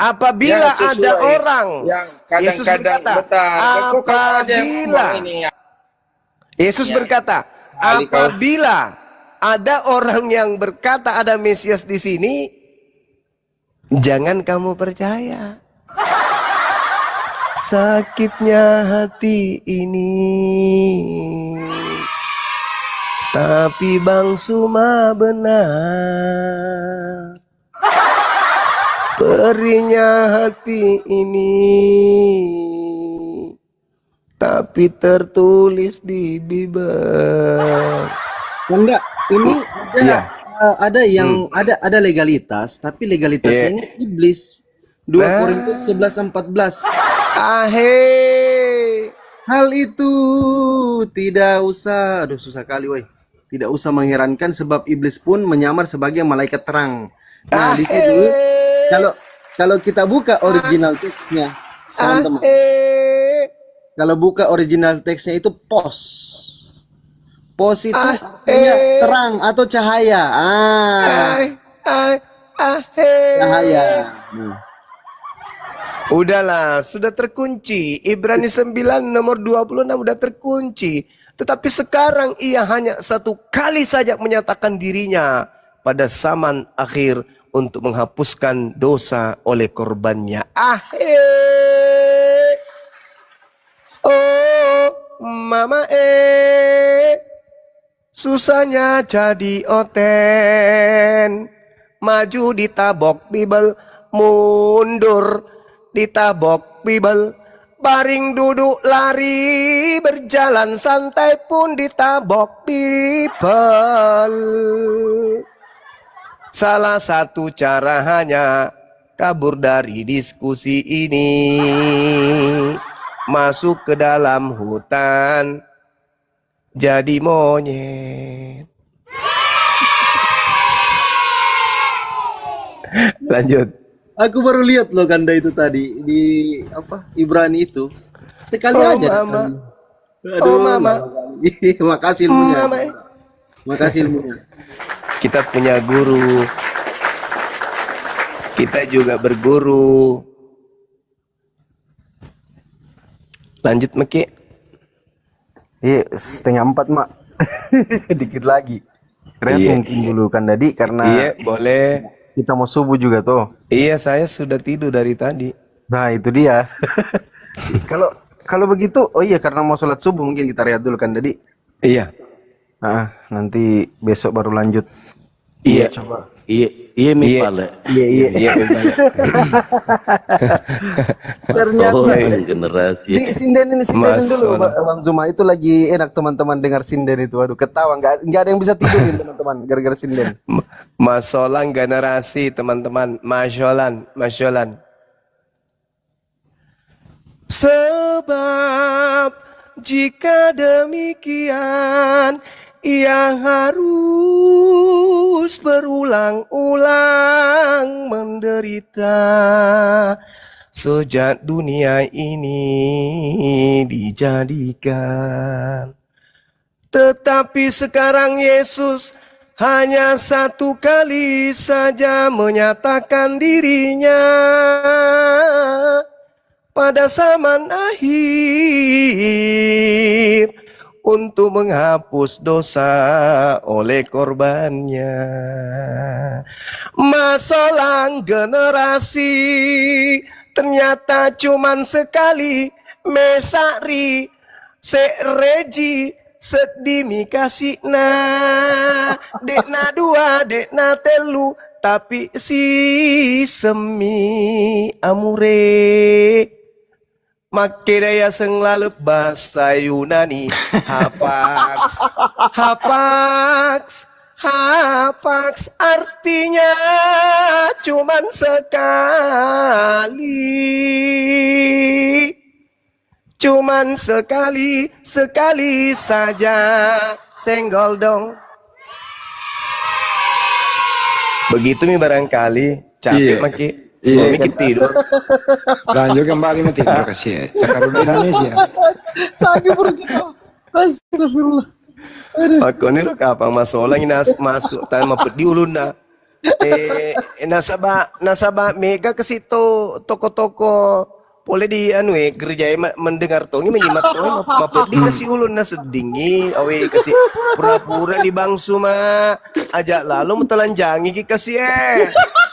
apabila Yang sesuai, ada orang, yang Yesus kadang-kadang berkata, betar. Kau aja yang apabila ngomong ini. Yesus Ya. berkata, Kali kau. apabila ada orang yang berkata ada Mesias di sini, jangan kamu percaya. Sakitnya hati ini, tapi Bang Suma benar. Perihnya hati ini, tapi tertulis di Bible. Enggak, ini ada Iya. ada yang ada legalitas, tapi legalitasnya ini iblis. 2 Korintus 11:14. Ahai. Hal itu tidak usah, aduh susah kali woi. Tidak usah mengherankan sebab iblis pun menyamar sebagai malaikat terang. Nah, di situ kalau kita buka original teksnya, teman-teman. Kalau buka original teksnya itu pos. Pos itu artinya terang atau cahaya. Cahaya. Udahlah, sudah terkunci. Ibrani 9 nomor 26 udah terkunci. Tetapi sekarang ia hanya satu kali saja menyatakan dirinya pada zaman akhir untuk menghapuskan dosa oleh korbannya. Oh, mama susahnya jadi oten. Maju ditabok Bible, mundur ditabok Bible, baring duduk lari, berjalan santai pun ditabok Bible. Salah satu cara hanya kabur dari diskusi ini, masuk ke dalam hutan, jadi monyet. Lanjut. Aku baru lihat loh Kanda itu tadi di apa Ibrani itu sekali Oh, aja. mama. Aduh, Oh, mama. makasih ilmunya. Mama. Makasih ilmunya. Kita punya guru. Kita juga berguru. Lanjut, Meki. Iya, 3:30 mak. Dikit lagi. Keren Iya. mungkin dulu kan tadi karena Iya, boleh. kita mau subuh juga tuh. Iya, saya sudah tidur dari tadi. Nah itu dia. Kalau kalau begitu, oh iya karena mau sholat subuh mungkin kita rehat dulu kan tadi. Iya. Nanti besok baru lanjut. Iya. Coba. Iya mipale. Iya. Ternyata. Oh, generasi. Di sinden ini sinden dulu Masalah. Bang Zuma itu lagi enak teman-teman dengar sinden itu. Aduh ketawa nggak ada yang bisa tidur nih teman-teman gara-gara sinden. Masolan generasi, teman-teman. Masyolan. Sebab jika demikian, ia harus berulang-ulang menderita sejak dunia ini dijadikan. Tetapi sekarang Yesus hanya satu kali saja menyatakan dirinya pada zaman akhir untuk menghapus dosa oleh korbannya. Masalah generasi ternyata cuman sekali, mesari sereji sedimi kasih dekna dua dekna telu tapi si semi amure make daya senglalep bahasa Yunani hapaks artinya cuman sekali saja senggol dong. Begitu nih barangkali capek Iya. Maki. Iya, kan tidur. Lanjut kembali mati. Terima kasih. Cakap di Indonesia. Sakit perut kita. Astagfirullah. Aku ni ro kapang masolang masuk tayo mapudi ulun na. Nasaba mega kasi toko-toko boleh di gereja mendengar to menyimak to mapudi kasi ulun na sedingi awe kasi pura-pura di bangsu ma aja lalu mutalanjangi ki kasi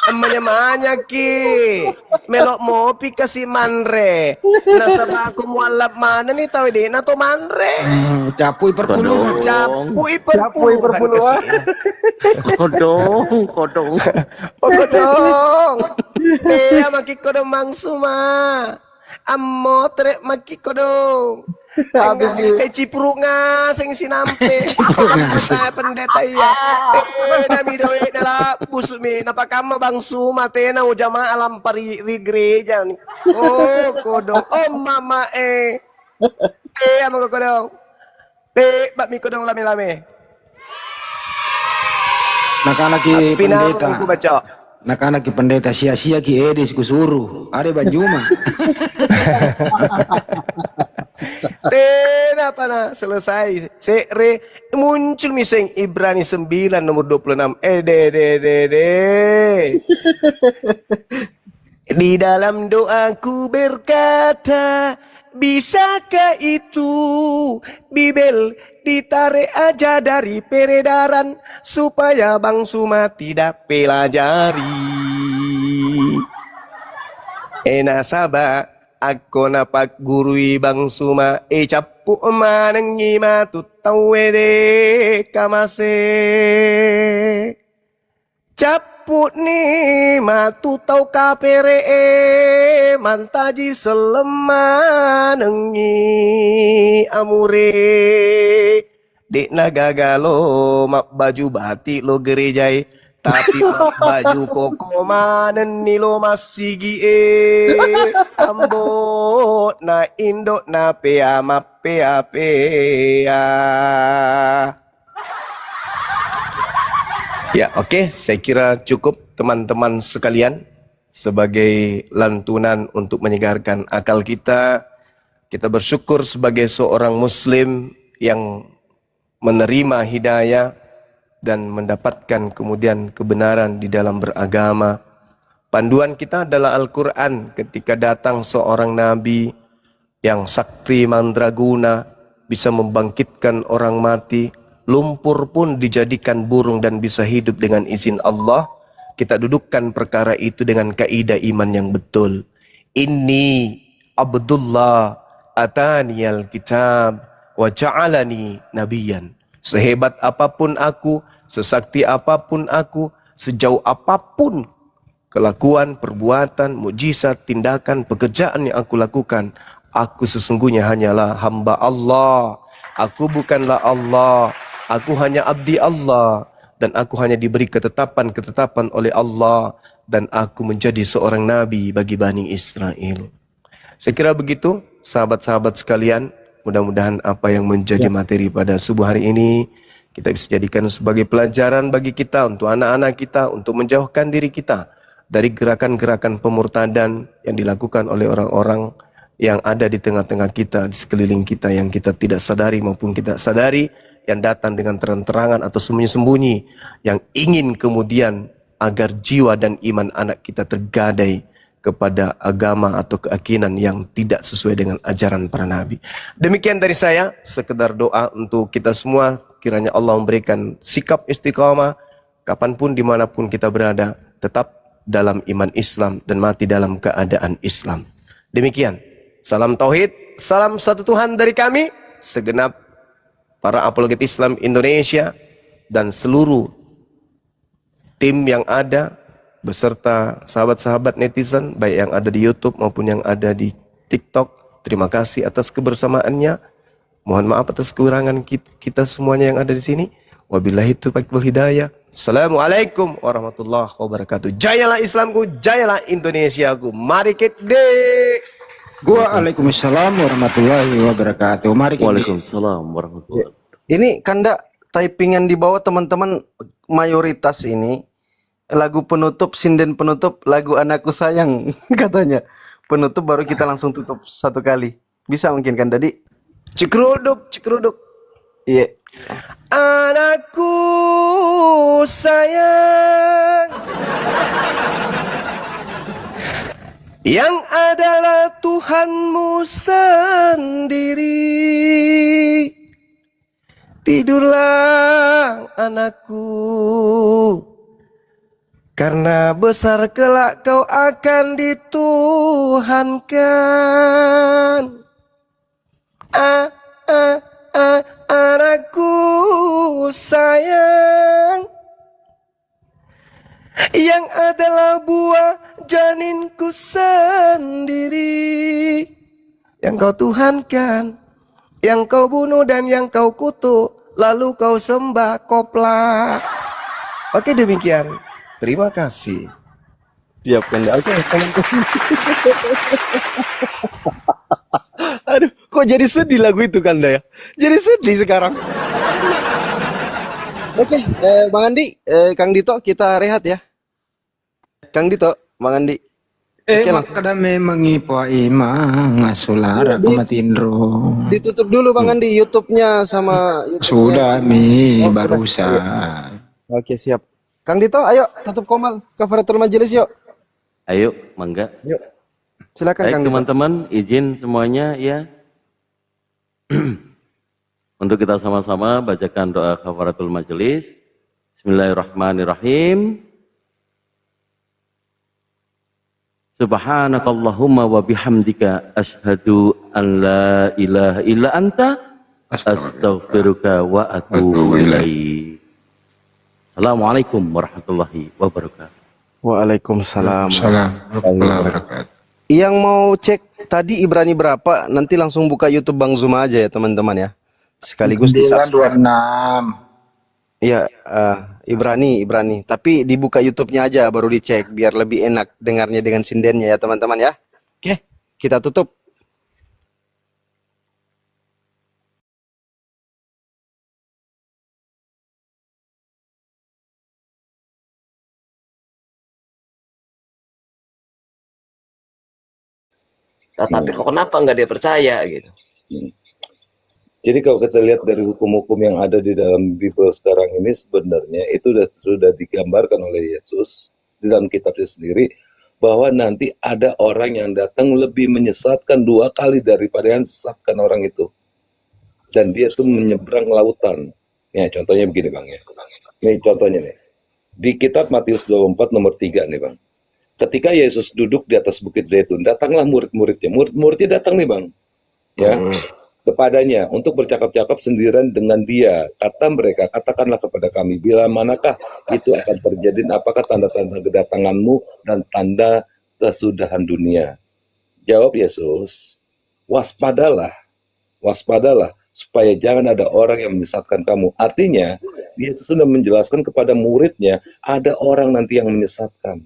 amanya ki melok mopi kasi manre nasaba aku mualap mana nih tahu deh na to manre Capui perpuluhan. capui perpuluhan kasi Kodong. kodong maki kodong mangsuma ammo trek maki kodong habis cipru nga sing sinampe saya pendeta iya nami doe nala busumi napakama bangsuma tena ujama alam pari gereja nih oh kodong oh mama ama kodong bakmi kodong lame-lame Nak-anak ki pendeta. aku baca Nak-anak ki pendeta sia-sia ki edis kusuruh. Ada baju mah. apa na selesai muncul miseng Ibrani 9 nomor 26 di dalam doaku berkata bisakah itu Bibel ditarik aja dari peredaran supaya Bang Suma tidak pelajari nasaba ako napak gurui Bang Suma capu manengi matu tawede kamase capu ni matu tau kapere mantaji selemanengi amure dek nagagalo mak baju batik lo gerejai tapi mak baju koko manen ni lo masigi ambot na indo na pea mapea pea. Ya oke, saya kira cukup teman-teman sekalian sebagai lantunan untuk menyegarkan akal kita. Kita bersyukur sebagai seorang muslim yang menerima hidayah dan mendapatkan kemudian kebenaran di dalam beragama. Panduan kita adalah Al-Quran ketika datang seorang nabi yang sakti mandraguna bisa membangkitkan orang mati. Lumpur pun dijadikan burung dan bisa hidup dengan izin Allah. Kita dudukkan perkara itu dengan kaidah iman yang betul. Inni Abdullah ataniyal kitab wa ja'alani nabiyan. Sehebat apapun aku, sesakti apapun aku, sejauh apapun kelakuan, perbuatan, mukjizat, tindakan, pekerjaan yang aku lakukan, aku sesungguhnya hanyalah hamba Allah. Aku bukanlah Allah. Aku hanya abdi Allah dan aku hanya diberi ketetapan oleh Allah dan aku menjadi seorang nabi bagi Bani Israel. Saya kira begitu sahabat-sahabat sekalian, mudah-mudahan apa yang menjadi materi pada subuh hari ini kita bisa jadikan sebagai pelajaran bagi kita, untuk anak-anak kita, untuk menjauhkan diri kita dari gerakan-gerakan pemurtadan yang dilakukan oleh orang-orang yang ada di tengah-tengah kita, di sekeliling kita yang kita tidak sadari maupun kita sadari, yang datang dengan terang-terangan atau sembunyi-sembunyi, yang ingin kemudian agar jiwa dan iman anak kita tergadai kepada agama atau keyakinan yang tidak sesuai dengan ajaran para nabi. Demikian dari saya, sekedar doa untuk kita semua, kiranya Allah memberikan sikap istiqamah, kapanpun dimanapun kita berada, tetap dalam iman Islam dan mati dalam keadaan Islam. Demikian, salam tauhid, salam satu Tuhan dari kami, segenap para apologet Islam Indonesia dan seluruh tim yang ada beserta sahabat-sahabat netizen baik yang ada di YouTube maupun yang ada di TikTok. Terima kasih atas kebersamaannya. Mohon maaf atas kekurangan kita semuanya yang ada di sini. Wabillahi taufiq wal hidayah. Assalamualaikum warahmatullahi wabarakatuh. Jayalah Islamku, jayalah Indonesiaku. Mari kita Waalaikumsalam warahmatullahi wabarakatuh. Mari kita. Waalaikumsalam warahmatullahi wabarakatuh. Ini Kanda typingan di bawah teman-teman mayoritas ini lagu penutup, sinden penutup, lagu Anakku Sayang katanya. Penutup baru kita langsung tutup satu kali. Bisa mungkin kan tadi? Cekruduk, cekruduk. Iya. Anakku sayang, yang adalah Tuhanmu sendiri. Tidurlah anakku, karena besar kelak kau akan dituhankan. Anakku sayang, yang adalah buah janinku sendiri, yang kau tuhankan, yang kau bunuh dan yang kau kutuk, lalu kau sembah kopla. Oke, demikian. Terima kasih. Siap Kanda. Oke, teman-teman. Aduh, kok jadi sedih lagu itu Kanda ya? Jadi sedih sekarang. Oke, Bang Andi, Kang Dito, kita rehat ya. Kang Dito, Bang Andi. Oke, langsung. Kada memang ipo imang asulara kamatindro. Ditutup dulu Bang Andi YouTube-nya sama YouTube-nya. Sudah mi barusan. Oke, siap. Kang Dito, ayo tutup komal kafaratul majelis yuk. Ayo, mangga. Yuk. Silakan Baik Kang Dito. teman-teman, izin semuanya ya. Untuk kita sama-sama bacakan doa kafaratul majelis. Bismillahirrahmanirrahim. Subhanakallahumma wa bihamdika asyhadu an la ilaha illa anta astaghfiruka wa atubu ilaik. Assalamualaikum warahmatullahi wabarakatuh. Waalaikumsalam. Salam warahmatullahi wabarakatuh. Yang mau cek tadi Ibrani berapa, nanti langsung buka YouTube Bang Zuma aja ya teman-teman ya. Sekaligus di subscribe. 926. Iya, Ibrani. Tapi dibuka YouTube-nya aja baru dicek biar lebih enak dengarnya dengan sindennya ya teman-teman ya. Oke, kita tutup. Tapi kok kenapa nggak dia percaya gitu? Jadi kalau kita lihat dari hukum-hukum yang ada di dalam Bible sekarang ini sebenarnya itu sudah digambarkan oleh Yesus di dalam kitabnya sendiri bahwa nanti ada orang yang datang lebih menyesatkan 2 kali daripada yang sesatkan orang itu. Dan dia tuh menyeberang lautan. Ya, contohnya begini Bang ya. Ini contohnya nih. Di kitab Matius 24 nomor 3 nih Bang. Ketika Yesus duduk di atas Bukit Zaitun, datanglah murid-muridnya. Murid-muridnya datang nih Bang. Ya. Kepadanya untuk bercakap-cakap sendirian dengan dia. Kata mereka, katakanlah kepada kami, bila manakah itu akan terjadi, apakah tanda-tanda kedatanganmu dan tanda kesudahan dunia? Jawab Yesus, waspadalah supaya jangan ada orang yang menyesatkan kamu. Artinya, Yesus sudah menjelaskan kepada muridnya, ada orang nanti yang menyesatkan.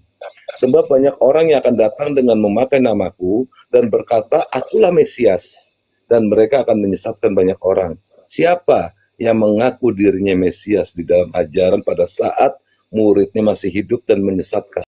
Sebab banyak orang yang akan datang dengan memakai namaku dan berkata, akulah Mesias. Dan mereka akan menyesatkan banyak orang. Siapa yang mengaku dirinya Mesias di dalam ajaran pada saat muridnya masih hidup dan menyesatkan?